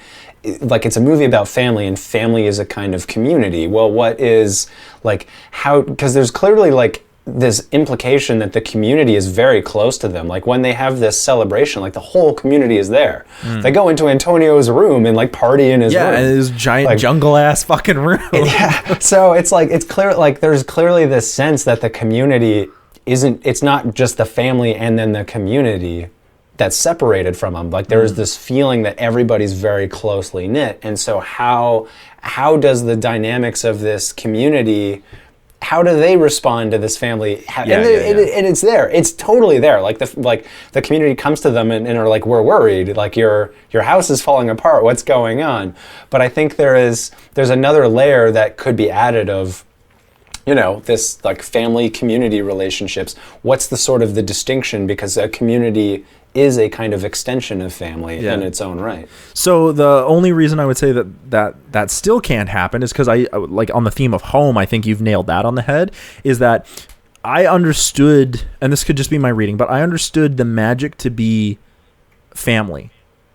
like, it's a movie about family, and family is a kind of community. Well, what is, like, how, because there's clearly like this implication that the community is very close to them. Like when they have this celebration, like the whole community is there. They go into Antonio's room and like party in his room. Yeah, and his giant like, jungle ass fucking room. Yeah. So it's like, it's clear, like there's clearly this sense that the community it's not just the family and then the community that's separated from them. Like there's this feeling that everybody's very closely knit. And so how does the dynamics of this community, how do they respond to this family? And it's there. It's totally there. Like the community comes to them and are like, we're worried. Like your house is falling apart. What's going on? But I think there's another layer that could be added of, you know, this like family community relationships. What's the sort of the distinction? Because a community is a kind of extension of family in its own right. So the only reason I would say that still can't happen is because I like on the theme of home, I think you've nailed that on the head, is that I understood, and this could just be my reading, but I understood the magic to be family.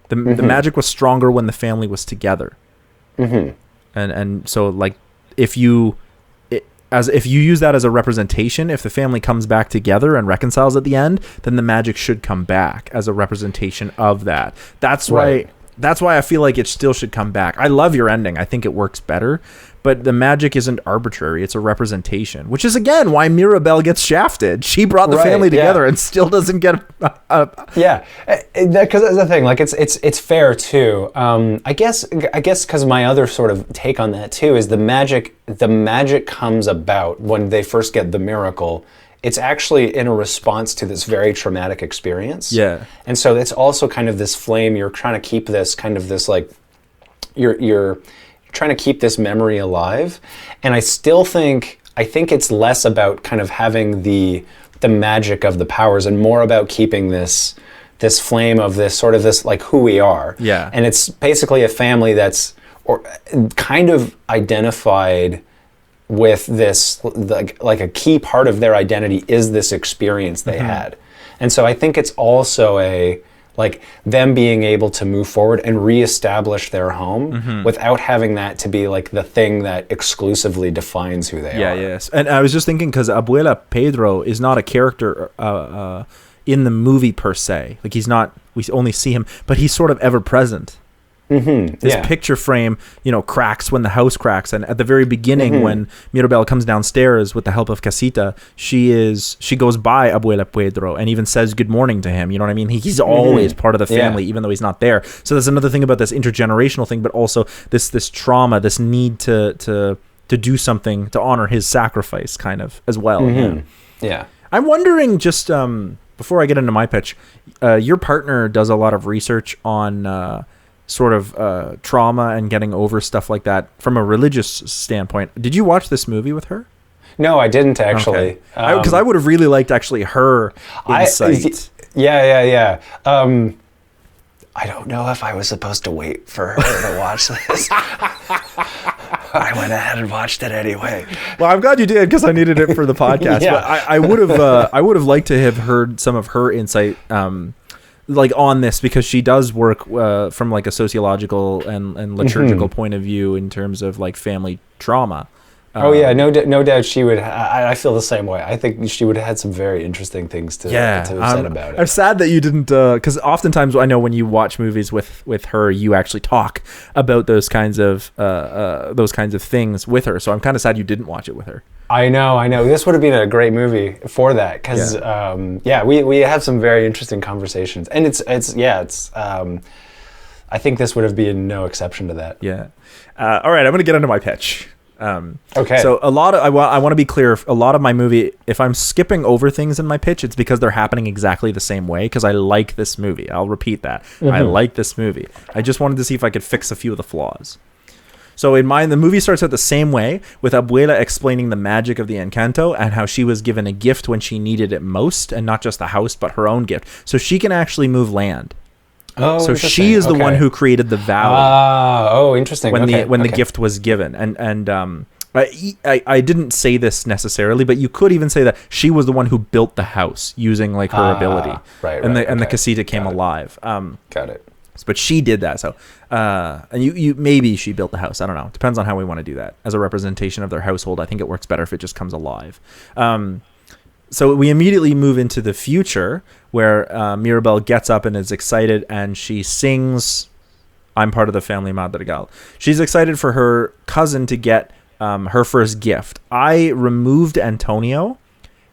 The magic was stronger when the family was together. And so like if you use that as a representation, if the family comes back together and reconciles at the end, then the magic should come back as a representation of that. That's why I feel like it still should come back. I love your ending. I think it works better, but the magic isn't arbitrary. It's a representation, which is again why Mirabel gets shafted. She brought the family together and still doesn't get because that's the thing. Like it's fair too. I guess because my other sort of take on that too is the magic comes about when they first get the miracle. It's actually in a response to this very traumatic experience. Yeah. And so it's also kind of this flame. You're trying to keep this kind of this like, you're trying to keep this memory alive. And I think it's less about kind of having the magic of the powers and more about keeping this flame of this sort of this like who we are. Yeah. And it's basically a family that's kind of identified with this, like a key part of their identity is this experience they had. And so I think it's also like them being able to move forward and reestablish their home without having that to be like the thing that exclusively defines who they are. Yeah, yes. And I was just thinking because Abuela Pedro is not a character in the movie per se. Like we only see him, but he's sort of ever present. This picture frame, you know, cracks when the house cracks, and at the very beginning, when Mirabel comes downstairs with the help of Casita, she goes by Abuela Pedro and even says good morning to him. You know what I mean? He's always part of the family, even though he's not there. So there's another thing about this intergenerational thing, but also this trauma, this need to do something to honor his sacrifice, kind of as well. Yeah. I'm wondering just before I get into my pitch, your partner does a lot of research on sort of trauma and getting over stuff like that from a religious standpoint. Did you watch this movie with her? No, I didn't actually. Because I would have really liked actually her insight. Yeah. I don't know if I was supposed to wait for her to watch this. I went ahead and watched it anyway. Well, I'm glad you did because I needed it for the podcast. But I would have liked to have heard some of her insight like on this, because she does work from like a sociological and liturgical point of view in terms of like family trauma. Oh yeah, no doubt she would. I feel the same way. I think she would have had some very interesting things to have said about it. I'm sad that you didn't, because oftentimes I know when you watch movies with her, you actually talk about those kinds of things with her. So I'm kind of sad you didn't watch it with her. I know. This would have been a great movie for that because we have some very interesting conversations, and it's. I think this would have been no exception to that. Yeah. All right, I'm going to get into my pitch. Okay. So I want to be clear. A lot of my movie, if I'm skipping over things in my pitch, it's because they're happening exactly the same way. Because I like this movie. I'll repeat that. Mm-hmm. I like this movie. I just wanted to see if I could fix a few of the flaws. So in mine, the movie starts out the same way, with Abuela explaining the magic of the Encanto and how she was given a gift when she needed it most, and not just the house, but her own gift. So she can actually move land. Oh, so she is the one who created the valley. Interesting. When the gift was given, and I didn't say this necessarily, but you could even say that she was the one who built the house using like her ability, and the casita came alive. Got it. But she did that. So, and you maybe she built the house. I don't know. Depends on how we want to do that as a representation of their household. I think it works better if it just comes alive. So we immediately move into the future where Mirabel gets up and is excited, and she sings I'm Part of the Family Madrigal. She's excited for her cousin to get her first gift. I removed Antonio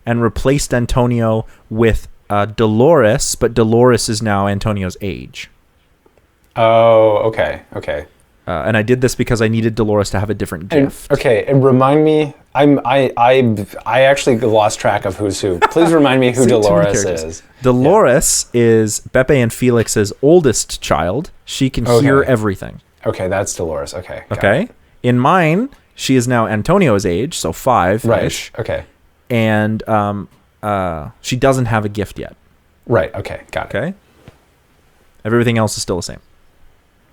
and replaced Antonio with Dolores, but Dolores is now Antonio's age. Oh, okay. And I did this because I needed Dolores to have a different gift. And remind me, I actually lost track of who's who. Please remind me who Dolores is. Dolores is Beppe and Felix's oldest child. She can hear everything. Okay, that's Dolores. Okay. Okay. In mine, she is now Antonio's age, so 5. Right. Okay. And she doesn't have a gift yet. Right. Okay. Got it. Okay. Everything else is still the same.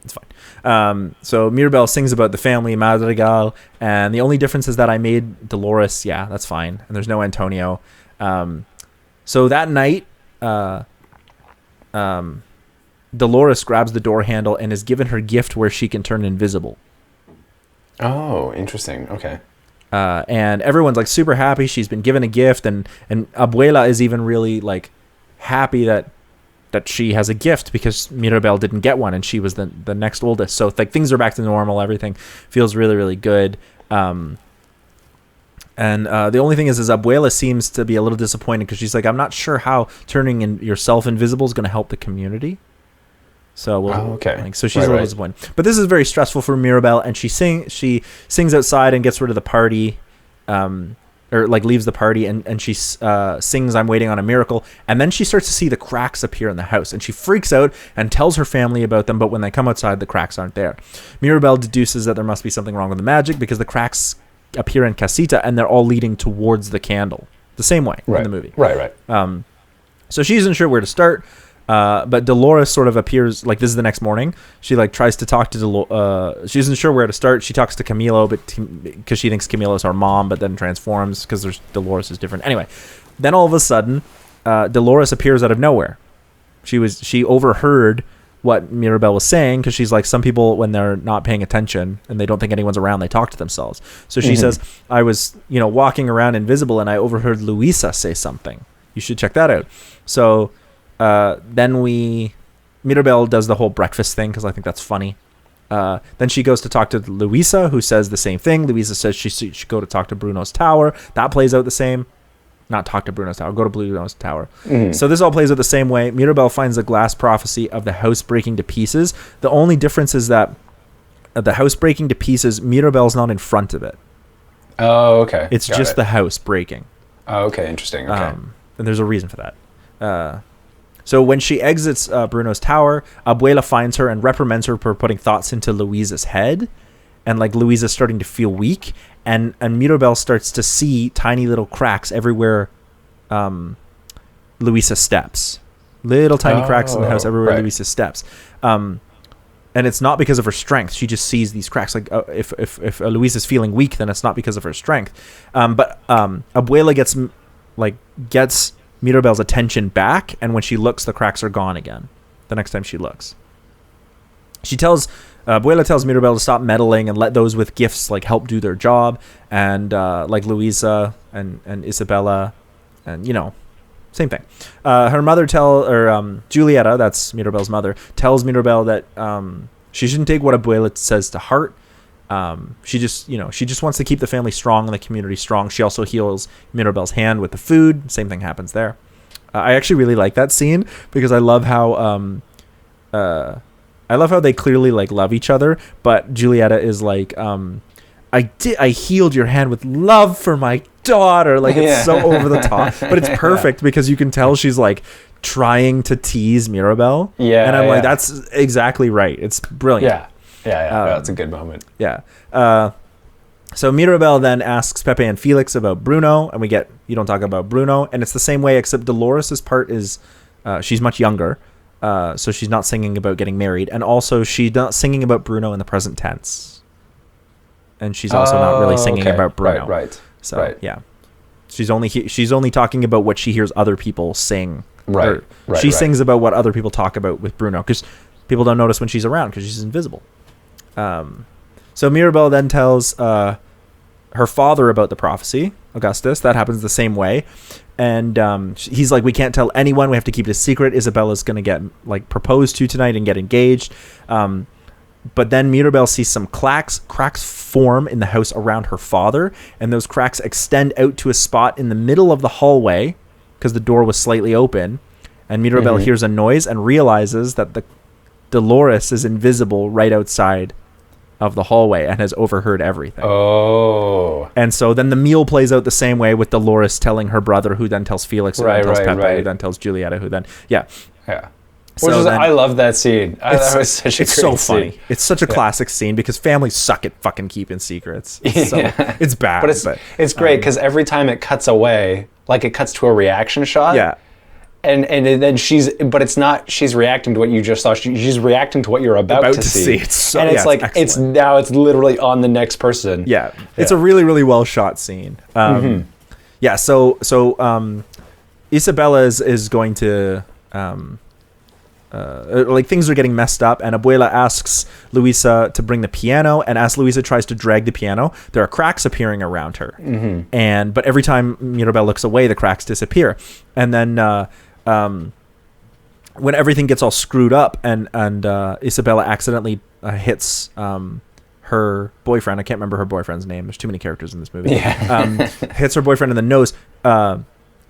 It's fine. So Mirabel sings about the family Madrigal, and the only difference is that I made Dolores. Yeah, that's fine. And there's no Antonio. So that night, Dolores grabs the door handle and is given her gift where she can turn invisible. Oh, interesting. Okay. And everyone's like super happy. She's been given a gift, and Abuela is even really like happy that she has a gift because Mirabel didn't get one, and she was the next oldest. So like things are back to normal. Everything feels really, really good. And the only thing is Abuela seems to be a little disappointed because she's like, I'm not sure how turning yourself invisible is going to help the community. So so she's a little disappointed. But this is very stressful for Mirabel, and she sings outside and gets rid of the party. Or like leaves the party, and she sings I'm Waiting on a Miracle, and then she starts to see the cracks appear in the house, and she freaks out and tells her family about them, but when they come outside, the cracks aren't there. Mirabel deduces that there must be something wrong with the magic because the cracks appear in Casita, and they're all leading towards the candle, the same way in the movie. Right. So she isn't sure where to start. But Dolores sort of appears like this is the next morning. She like tries to talk to she isn't sure where to start. She talks to Camilo, because she thinks Camilo is her mom, but then transforms because Dolores is different. Anyway, then all of a sudden, Dolores appears out of nowhere. She overheard what Mirabel was saying because she's like, some people when they're not paying attention and they don't think anyone's around, they talk to themselves. So she says, I was walking around invisible and I overheard Luisa say something. You should check that out. So. Then Mirabel does the whole breakfast thing because I think that's funny. Then she goes to talk to Luisa, who says the same thing. Luisa says she should go to talk to Bruno's tower. That plays out the same. Not talk to Bruno's tower, go to Bruno's tower. So this all plays out the same way. Mirabel finds the glass prophecy of the house breaking to pieces. The only difference is that the house breaking to pieces, Mirabel's not in front of it. Oh, okay. It's just the house breaking. Oh, okay. Interesting. Okay. And there's a reason for that. So when she exits Bruno's tower, Abuela finds her and reprimands her for putting thoughts into Luisa's head. And like Luisa's starting to feel weak. And Mirabel starts to see tiny little cracks everywhere Luisa steps. Little tiny cracks in the house everywhere Luisa steps. And it's not because of her strength. She just sees these cracks. Like if Luisa's feeling weak, then it's not because of her strength. But Abuela gets Mirabel's attention back, and when she looks, the cracks are gone again the next time she looks. She tells Abuela tells Mirabel to stop meddling and let those with gifts like help do their job, and like Luisa and Isabella, and same thing. Her mother Julieta, that's Mirabel's mother, tells Mirabel that she shouldn't take what Abuela says to heart. She just wants to keep the family strong and the community strong. She also heals Mirabel's hand with the food. Same thing happens there. I actually really like that scene because I love how they clearly like love each other, but Julieta is like, I healed your hand with love for my daughter. Like, it's so over the top, but it's perfect because you can tell she's like trying to tease Mirabel. Yeah. And I'm like, that's exactly right. It's brilliant. Yeah. Yeah. That's a good moment. Yeah. So Mirabel then asks Pepe and Felix about Bruno, and we get, you don't talk about Bruno. And it's the same way, except Dolores's part is, she's much younger. So she's not singing about getting married. And also she's not singing about Bruno in the present tense. And she's also not really singing about Bruno. Right. So, yeah. She's only talking about what she hears other people sing. Right. She sings about what other people talk about with Bruno, because people don't notice when she's around because she's invisible. So Mirabel then tells her father about the prophecy, Augustus. That happens the same way. And he's like, we can't tell anyone. We have to keep it a secret. Isabella's going to get like proposed to tonight and get engaged. But then Mirabel sees some cracks form in the house around her father. And those cracks extend out to a spot in the middle of the hallway because the door was slightly open. And Mirabel hears a noise and realizes that the Dolores is invisible right outside of the hallway and has overheard everything. Oh. And so then the meal plays out the same way, with Dolores telling her brother, who then tells Felix, who then tells Pepe, who then tells Julieta, who then... Yeah. So I love that scene. That was such a great so funny. Scene. It's such a classic scene because families suck at fucking keeping secrets. It's bad. But it's great because every time it cuts away, like it cuts to a reaction shot. Yeah. And then she's reacting to what you just saw. She's reacting to what you're about to see. It's so, and it's it's literally on the next person. Yeah. It's a really, really well shot scene. Yeah. So Isabella is going to, like, things are getting messed up, and Abuela asks Luisa to bring the piano, and as Luisa tries to drag the piano, there are cracks appearing around her. But every time Mirabel looks away, the cracks disappear. And then when everything gets all screwed up and Isabella accidentally hits her boyfriend, I can't remember her boyfriend's name, there's too many characters in this movie, hits her boyfriend in the nose,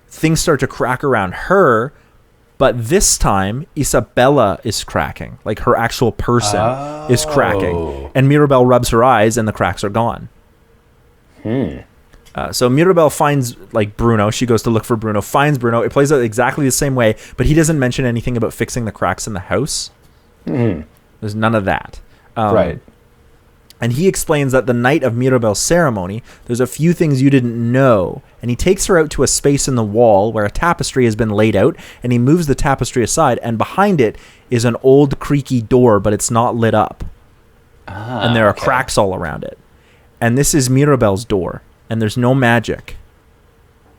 things start to crack around her. But this time, Isabella is cracking. Like, her actual person is cracking. And Mirabel rubs her eyes, and the cracks are gone. So Mirabel finds, like, Bruno. She goes to look for Bruno, finds Bruno. It plays out exactly the same way, but he doesn't mention anything about fixing the cracks in the house. There's none of that. Right. And he explains that the night of Mirabel's ceremony, there's a few things you didn't know. And he takes her out to a space in the wall where a tapestry has been laid out, and he moves the tapestry aside, and behind it is an old creaky door, but it's not lit up. And there are cracks all around it. And this is Mirabel's door, and there's no magic.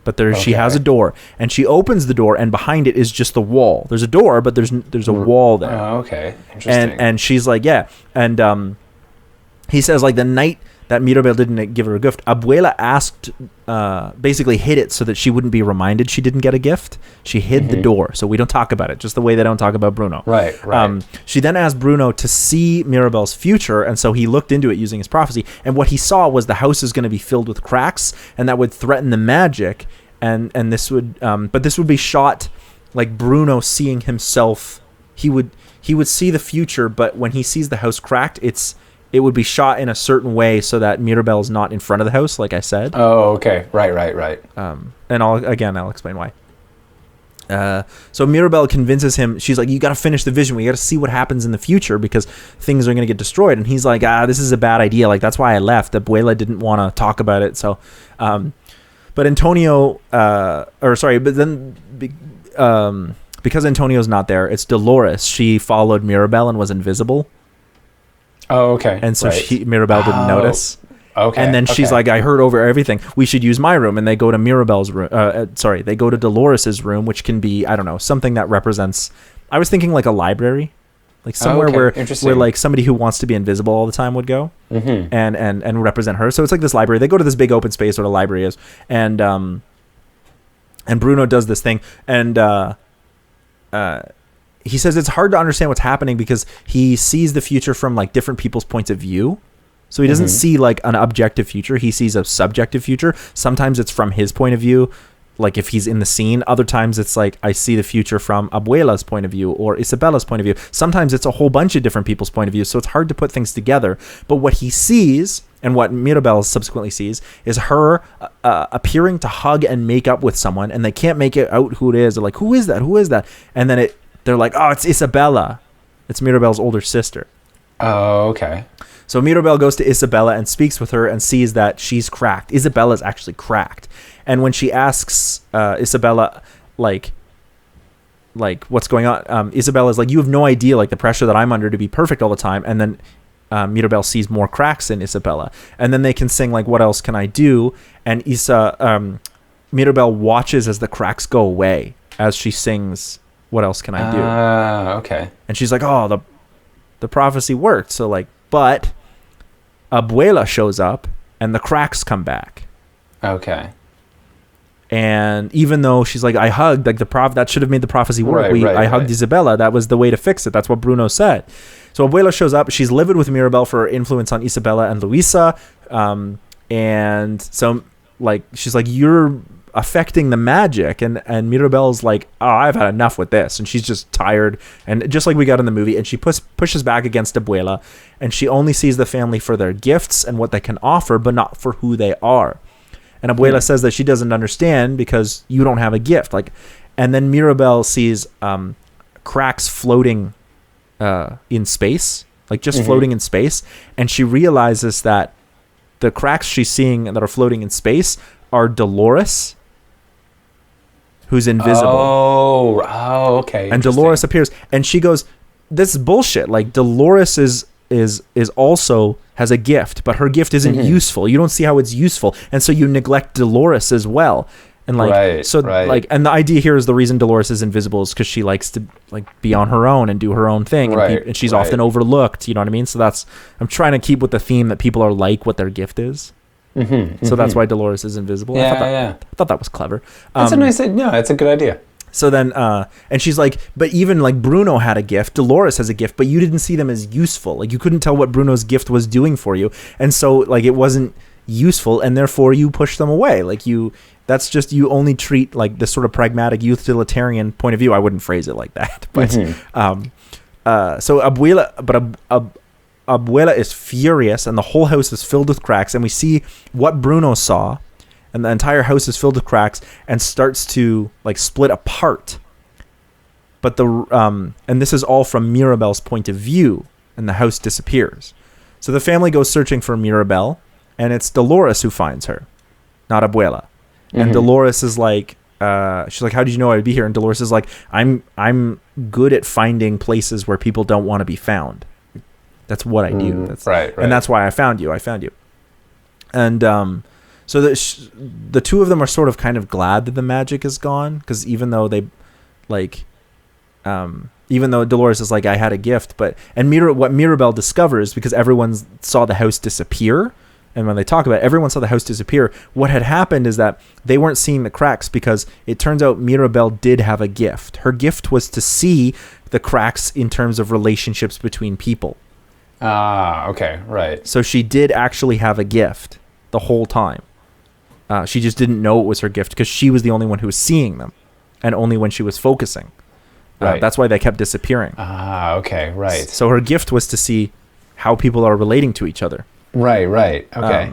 But she has a door, and she opens the door, and behind it is just the wall. There's a door, but there's a wall there. Oh, okay. Interesting. And she's like, yeah. And he says, like, the night that Mirabel didn't give her a gift, Abuela asked, basically hid it so that she wouldn't be reminded she didn't get a gift. She hid the door, so we don't talk about it, just the way they don't talk about Bruno. Right. She then asked Bruno to see Mirabel's future, and so he looked into it using his prophecy, and what he saw was the house is going to be filled with cracks, and that would threaten the magic, and this would, but this would be shot like Bruno seeing himself. He would see the future, but when he sees the house cracked, it would be shot in a certain way so that Mirabel's not in front of the house, like I said. Oh, okay. Right. And I'll explain why. So Mirabel convinces him, she's like, you got to finish the vision. We got to see what happens in the future because things are going to get destroyed. And he's like, this is a bad idea. Like, that's why I left. Abuela didn't want to talk about it. So, but Antonio, because Antonio's not there, it's Dolores. She followed Mirabel and was invisible. Oh, okay. And so Mirabel didn't notice. Okay. And then she's like, I heard over everything. We should use my room. And they go to Mirabel's room. They go to Dolores's room, which can be, I don't know, something that represents. I was thinking like a library. like somewhere Interesting. where like somebody who wants to be invisible all the time would go and represent her. So it's like this library. They go to this big open space where the library is, and Bruno does this thing, and he says it's hard to understand what's happening because he sees the future from like different people's points of view. So he doesn't see like an objective future. He sees a subjective future. Sometimes it's from his point of view, like if he's in the scene. Other times it's like I see the future from Abuela's point of view or Isabella's point of view. Sometimes it's a whole bunch of different people's point of view. So it's hard to put things together. But what he sees and what Mirabel subsequently sees is her appearing to hug and make up with someone, and they can't make it out who it is. They're like, who is that? Who is that? And then they're like, oh, it's Isabella. It's Mirabel's older sister. Oh, okay. So Mirabel goes to Isabella and speaks with her and sees that she's cracked. Isabella's actually cracked. And when she asks Isabella, like what's going on, Isabella's like, you have no idea, like the pressure that I'm under to be perfect all the time. And then Mirabel sees more cracks in Isabella. And then they can sing like, what else can I do? And Mirabel watches as the cracks go away as she sings, what else can I do? Okay. And she's like, oh, the prophecy worked. So like, but Abuela shows up and the cracks come back. Okay. And even though she's like, I hugged, like that should have made the prophecy work. I hugged Isabella. That was the way to fix it. That's what Bruno said. So Abuela shows up. She's livid with Mirabel for her influence on Isabella and Luisa. And so like, she's like, you're affecting the magic. And Mirabel's like, oh, I've had enough with this. And she's just tired. And just like we got in the movie, and she pushes back against Abuela, and she only sees the family for their gifts and what they can offer, but not for who they are. And Abuela says that she doesn't understand because you don't have a gift. Like, and then Mirabel sees cracks floating in space, like just floating in space. And she realizes that the cracks she's seeing that are floating in space are Dolores, who's invisible. Oh, okay. And Dolores appears, and she goes, "This is bullshit. Like Dolores is also has a gift, but her gift isn't useful. You don't see how it's useful, and so you neglect Dolores as well." And like, and the idea here is the reason Dolores is invisible is because she likes to like be on her own and do her own thing, and she's often overlooked. You know what I mean? So I'm trying to keep with the theme that people are like what their gift is. So that's why Dolores is invisible. I thought that was clever. That's a nice, it's a good idea. So then, and she's like, but even like Bruno had a gift, Dolores has a gift, but you didn't see them as useful. Like you couldn't tell what Bruno's gift was doing for you. And so like, it wasn't useful, and therefore you push them away. Like you only treat like this sort of pragmatic utilitarian point of view. I wouldn't phrase it like that, but, so Abuela is furious, and the whole house is filled with cracks, and we see what Bruno saw, and the entire house is filled with cracks and starts to like split apart. But and this is all from Mirabel's point of view, and the house disappears. So the family goes searching for Mirabel, and it's Dolores who finds her, not Abuela. And Dolores is like, she's like, how did you know I'd be here? And Dolores is like, I'm good at finding places where people don't want to be found. That's what I do. That's right. And that's why I found you. And so the two of them are sort of kind of glad that the magic is gone, because even though Dolores is like, I had a gift, what Mirabel discovers, because everyone saw the house disappear, and when they talk about it, everyone saw the house disappear. What had happened is that they weren't seeing the cracks, because it turns out Mirabel did have a gift. Her gift was to see the cracks in terms of relationships between people. Okay, right. So she did actually have a gift the whole time. She just didn't know it was her gift because she was the only one who was seeing them, and only when she was focusing. Right. That's why they kept disappearing. Okay, right. So her gift was to see how people are relating to each other. Right. Okay.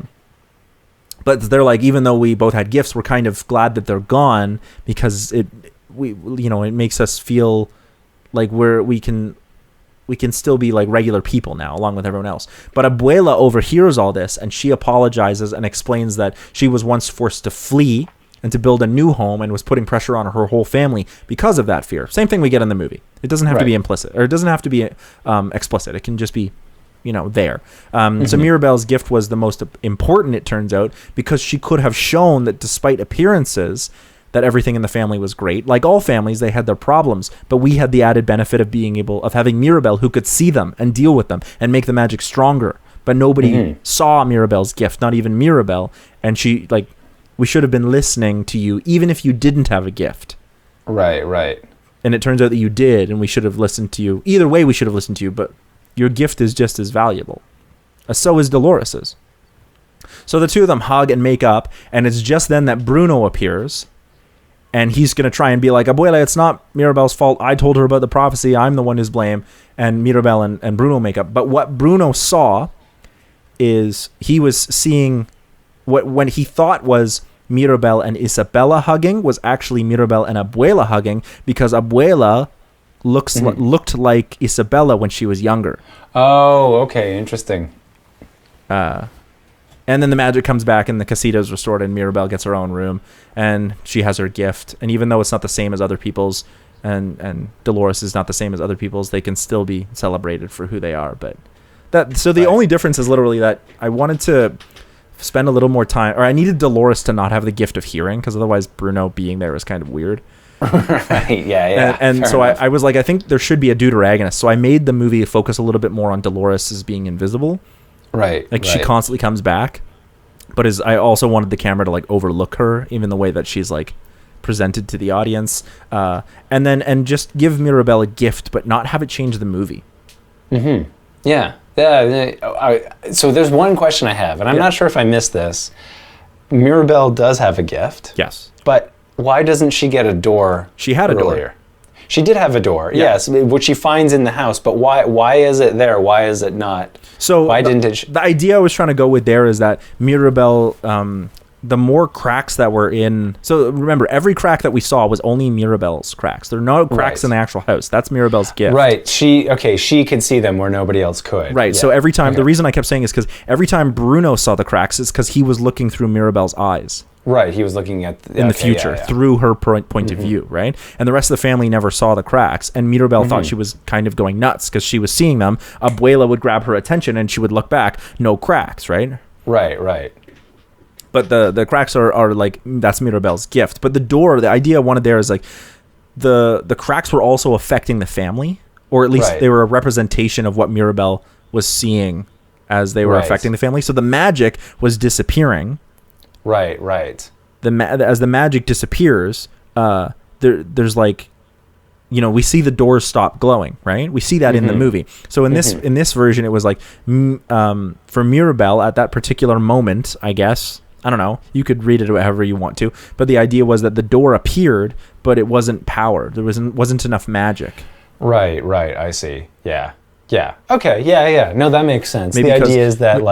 But they're like, even though we both had gifts, we're kind of glad that they're gone, because it makes us feel like we can still be like regular people now, along with everyone else. But Abuela overhears all this, and she apologizes and explains that she was once forced to flee and to build a new home, and was putting pressure on her whole family because of that fear. Same thing we get in the movie. It doesn't have to be implicit, or it doesn't have to be explicit. It can just be, there. So Mirabel's gift was the most important, it turns out, because she could have shown that despite appearances, that everything in the family was great. Like all families, they had their problems, but we had the added benefit of having Mirabel who could see them and deal with them and make the magic stronger. But nobody saw Mirabel's gift, not even Mirabel. And she, like, we should have been listening to you, even if you didn't have a gift. Right. And it turns out that you did, and we should have listened to you. Either way, we should have listened to you, but your gift is just as valuable. So is Dolores's. So the two of them hug and make up, and it's just then that Bruno appears, and he's going to try and be like, Abuela, it's not Mirabel's fault. I told her about the prophecy. I'm the one who's blame. And Mirabel and Bruno make up. But what Bruno saw is he was seeing when he thought was Mirabel and Isabella hugging was actually Mirabel and Abuela hugging, because Abuela looked like Isabella when she was younger. Oh, okay. Interesting. And then the magic comes back and the casita is restored and Mirabel gets her own room and she has her gift. And even though it's not the same as other people's and Dolores is not the same as other people's, they can still be celebrated for who they are. But the only difference is literally that I wanted to spend a little more time, or I needed Dolores to not have the gift of hearing, because otherwise Bruno being there was kind of weird. Right, yeah. And so I was like, I think there should be a deuteragonist. So I made the movie focus a little bit more on Dolores as being invisible. Right. Like she constantly comes back, but I also wanted the camera to like overlook her, even the way that she's like presented to the audience, and just give Mirabel a gift, but not have it change the movie. Mm-hmm. Yeah. So there's one question I have, and I'm not sure if I missed this. Mirabel does have a gift. Yes. But why doesn't she get a door? She had earlier? A door. She did have a door, yes, which she finds in the house. But why is it there? Why is it not? So why didn't it? The idea I was trying to go with there is that Mirabel, the more cracks that were in. So remember, every crack that we saw was only Mirabel's cracks. There are no cracks in the actual house. That's Mirabel's gift. Right. She could see them where nobody else could. Right. Yeah. So every time, the reason I kept saying is because every time Bruno saw the cracks, it's because he was looking through Mirabel's eyes. Right, he was looking at in the future through her point of view, right? And the rest of the family never saw the cracks, and Mirabel thought she was kind of going nuts because she was seeing them. Abuela would grab her attention, and she would look back, no cracks, right? Right. But the cracks are like, that's Mirabel's gift. But the door, the idea I wanted there is like, the cracks were also affecting the family, or at least they were a representation of what Mirabel was seeing as they were affecting the family. So the magic was disappearing. Right. As the magic disappears, there's like, we see the doors stop glowing, right? We see that in the movie. So in this version, it was like, for Mirabel at that particular moment, I guess, I don't know, you could read it however you want to, but the idea was that the door appeared, but it wasn't powered. There wasn't enough magic. Right. I see. Yeah. Okay. Yeah. No, that makes sense. Maybe the idea is that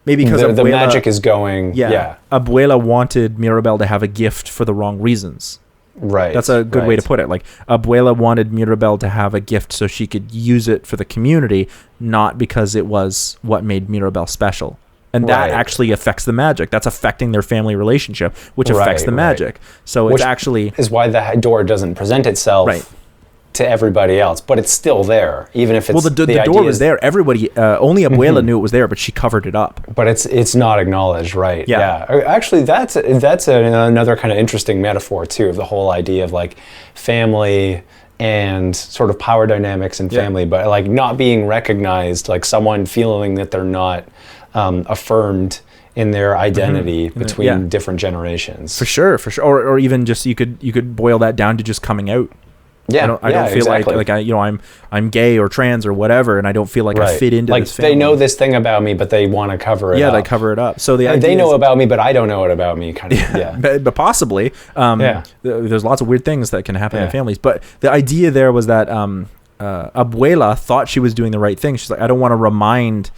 maybe because the magic is going. Yeah. Abuela wanted Mirabel to have a gift for the wrong reasons. Right. That's a good way to put it. Like, Abuela wanted Mirabel to have a gift so she could use it for the community, not because it was what made Mirabel special. And that actually affects the magic. That's affecting their family relationship, which affects the magic. So which is why the door doesn't present itself to everybody else, but it's still there, even if it's the door was there. Everybody, only Abuela knew it was there, but she covered it up. But it's not acknowledged, right? Yeah. Actually, that's another kind of interesting metaphor too, of the whole idea of like family and sort of power dynamics in family, but like not being recognized, like someone feeling that they're not affirmed in their identity between different generations. For sure. Or even just you could boil that down to just coming out. Yeah, I don't feel like I'm gay or trans or whatever, and I don't feel like I fit into this family. They know this thing about me, but they want to cover it up. Yeah, they cover it up. So they know about me, but I don't know it about me, kind of. Yeah. But possibly. There's lots of weird things that can happen in families. But the idea there was that Abuela thought she was doing the right thing. She's like, I don't want to remind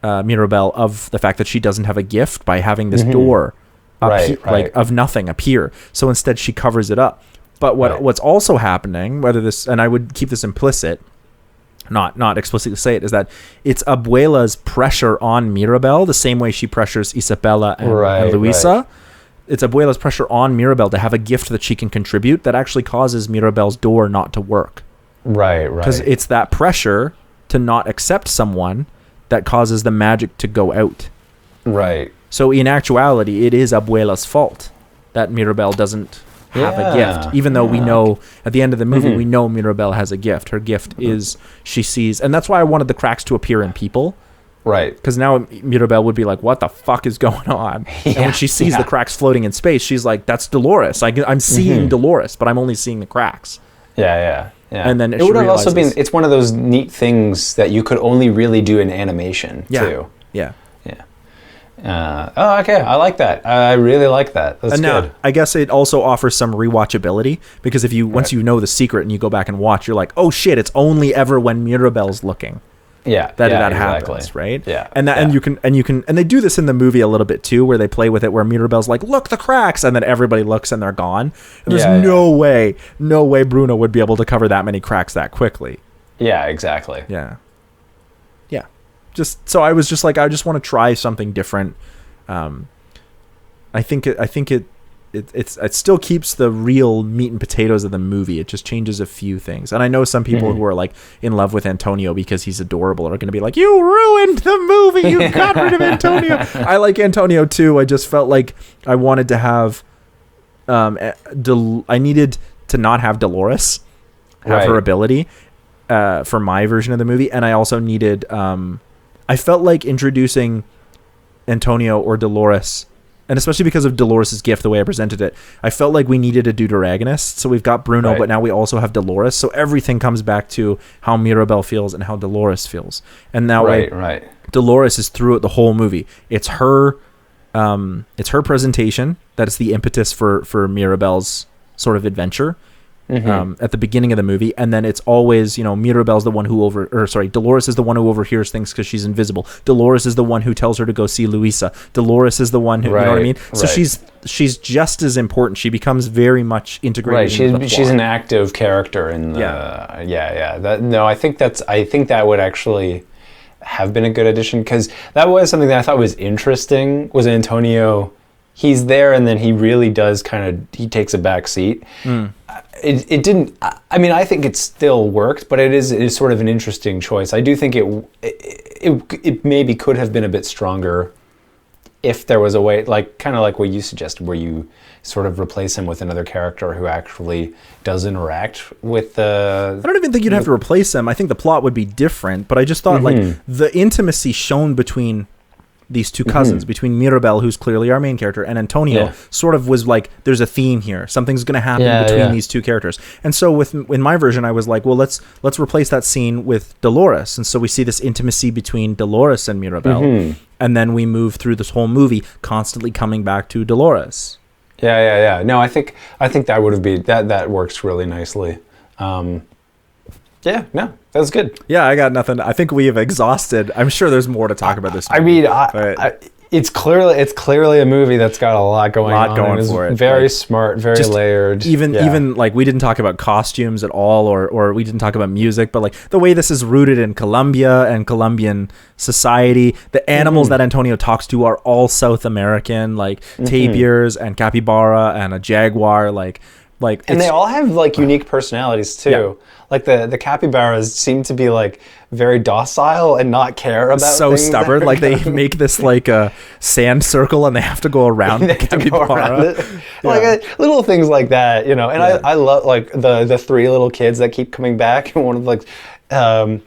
Mirabel of the fact that she doesn't have a gift by having this door of nothing appear. So instead, she covers it up. But what's also happening, and I would keep this implicit, not explicitly say it, is that it's Abuela's pressure on Mirabel, the same way she pressures Isabella and Luisa. Right. It's Abuela's pressure on Mirabel to have a gift that she can contribute that actually causes Mirabel's door not to work. Right. Because it's that pressure to not accept someone that causes the magic to go out. Right. So in actuality, it is Abuela's fault that Mirabel doesn't have a Yeah. gift, even though we know at the end of the movie, Mm-hmm. we know Mirabelle has a gift. Her gift is she sees, and that's why I wanted the cracks to appear in people. Right. Because now Mirabelle would be like, what the fuck is going on? And when she sees the cracks floating in space, she's like, that's Dolores. I'm seeing Dolores, but I'm only seeing the cracks. Yeah. And then it would have also been, it's one of those neat things that you could only really do in animation, too. Yeah. Okay. I like that. I really like that. That's And good. now, I guess it also offers some rewatchability, because if you once you know the secret and you go back and watch, you're like, oh shit, it's only ever when Mirabelle's looking. That happens, right? Yeah. And you can and they do this in the movie a little bit too, where they play with it, where Mirabelle's like, look, the cracks, and then everybody looks and they're gone. And there's no way Bruno would be able to cover that many cracks that quickly. Yeah, exactly. Yeah. Just so I was just like, I just want to try something different. I think it still keeps the real meat and potatoes of the movie. It just changes a few things. And I know some people who are like in love with Antonio because he's adorable are going to be like, you ruined the movie. You got rid of Antonio. I like Antonio too. I just felt like I wanted to have, I needed to not have Dolores have her ability for my version of the movie. And I also needed, I felt like introducing Antonio or Dolores, and especially because of Dolores' gift, the way I presented it, I felt like we needed a deuteragonist. So we've got Bruno, but now we also have Dolores. So everything comes back to how Mirabelle feels and how Dolores feels. And now Dolores is through it the whole movie. It's her presentation that is the impetus for Mirabelle's sort of adventure. At the beginning of the movie, and then it's always, Mirabelle's the one who Dolores is the one who overhears things because she's invisible. Dolores is the one who tells her to go see Luisa. Dolores is the one who, you know what I mean? So she's just as important. She becomes very much integrated. Into the plot. She's an active character in the. I think that would actually have been a good addition, because that was something that I thought was interesting. Was Antonio? He's there, and then he really does he takes a back seat. It didn't. I mean, I think it still worked, but it is sort of an interesting choice. I do think it maybe could have been a bit stronger if there was a way, kind of like what you suggested, where you sort of replace him with another character who actually does interact with the. I don't even think you'd have to replace him. I think the plot would be different, but I just thought the intimacy shown between these two cousins, between Mirabelle, who's clearly our main character, and Antonio, sort of was like, there's a theme here. Something's going to happen between these two characters. And so in my version, I was like, well, let's replace that scene with Dolores. And so we see this intimacy between Dolores and Mirabelle. And then we move through this whole movie constantly coming back to Dolores. Yeah. No, I think that would have been, that works really nicely. Yeah, no, that was good. Yeah, I got nothing. I think we have exhausted. I'm sure there's more to talk about this movie. It's clearly a movie that's got a lot going on. For it. Very smart, very layered. Even like, we didn't talk about costumes at all, or we didn't talk about music, but like the way this is rooted in Colombia and Colombian society. The animals that Antonio talks to are all South American, like tapirs and capybara and a jaguar, and they all have unique personalities too. Yeah. Like the capybaras seem to be very docile and not care about so things. Stubborn. Like they make this a sand circle and they have to go around the capybara. Little things like that, And I love the three little kids that keep coming back, and one of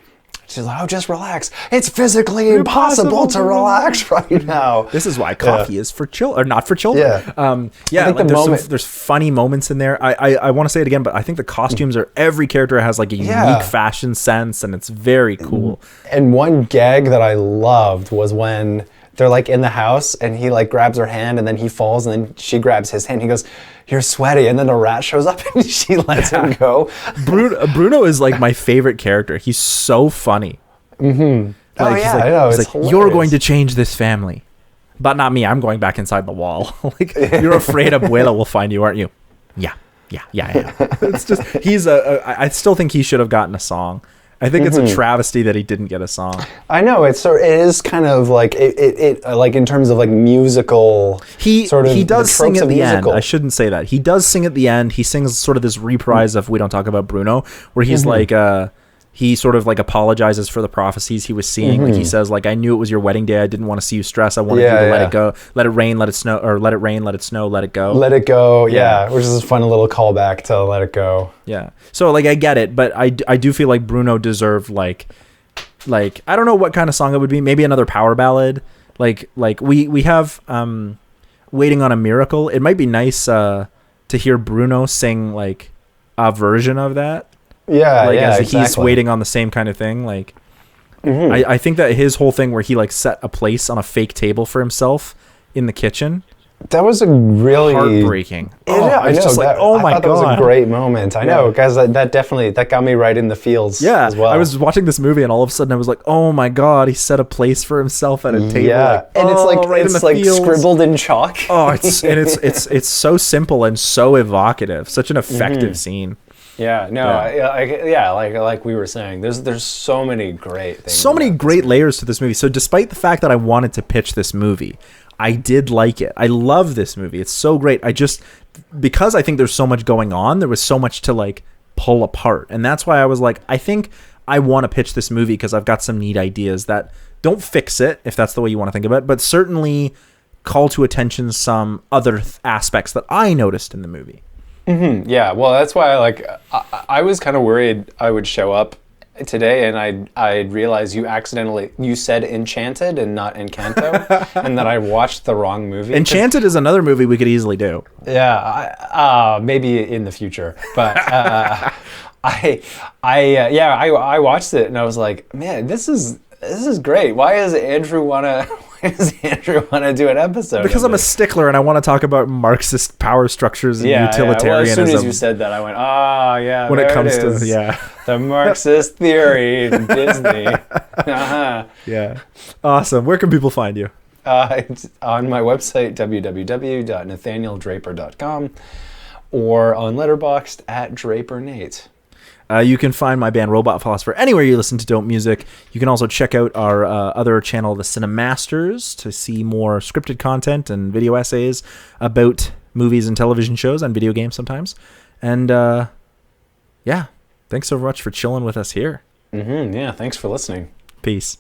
she's like, oh, just relax. It's physically impossible to relax right now. This is why coffee is for children, or not for children. I think there's funny moments in there. I want to say it again, but I think the costumes every character has a unique fashion sense, and it's very cool. And one gag that I loved was when they're in the house, and he grabs her hand, and then he falls, and then she grabs his hand. He goes, you're sweaty, and then a rat shows up and she lets him go. Bruno is my favorite character. He's so funny. I know. It's you're going to change this family, but not me. I'm going back inside the wall. You're afraid Abuela will find you, aren't you? Yeah. It's just I still think he should have gotten a song. I think it's a travesty that he didn't get a song. I know, it is kind of in terms of musical. He does sing at the end. I shouldn't say that. He does sing at the end. He sings sort of this reprise of "We Don't Talk About Bruno," where he's he sort of like apologizes for the prophecies he was seeing. Like he says, like, I knew it was your wedding day. I didn't want to see you stress. I wanted you to let it go. Let it rain, let it snow, or let it rain, let it snow, let it go. Let it go, yeah. Which is a fun little callback to Let It Go. Yeah. So, like, I get it, but I do feel like Bruno deserved, like, I don't know what kind of song it would be. Maybe another power ballad. Like we have Waiting on a Miracle. It might be nice to hear Bruno sing, like, a version of that. Yeah, like yeah, as exactly. He's waiting on the same kind of thing. Like, I think that his whole thing where he like set a place on a fake table for himself in the kitchen. That was a really heartbreaking. I know. Just like, oh my I thought god, that was a great moment. I know, guys. That definitely got me right in the feels. Yeah, as well. I was watching this movie and all of a sudden I was like, oh my god, he set a place for himself at a table. Yeah, like, and it's like right it's like fields. scribbled in chalk. Oh, it's so simple and so evocative. Such an effective scene. Yeah, no, like we were saying, there's so many great things. So many great layers to this movie. So despite the fact that I wanted to pitch this movie, I did like it. I love this movie. It's so great. Because I think there's so much going on, there was so much to like pull apart. And that's why I was like, I think I want to pitch this movie because I've got some neat ideas that don't fix it, if that's the way you want to think of it, but certainly call to attention some other aspects that I noticed in the movie. Yeah, well, that's why I was kind of worried I would show up today and I'd realize you said Enchanted and not Encanto, and that I watched the wrong movie. Enchanted is another movie we could easily do. Yeah, maybe in the future, but I watched it and I was like, man, this is great. Why does Andrew wanna do an episode? Because I'm a stickler and I want to talk about Marxist power structures and utilitarianism. Well, as soon as you said that, I went, yeah. When it comes to the Marxist theory in Disney. Yeah, awesome. Where can people find you? It's on my website, www.nathanieldraper.com, or on Letterboxd at DraperNate. You can find my band Robot Philosopher anywhere you listen to dope music. You can also check out our other channel, the CineMasters, to see more scripted content and video essays about movies and television shows and video games sometimes. And thanks so much for chilling with us here. Yeah, thanks for listening. Peace.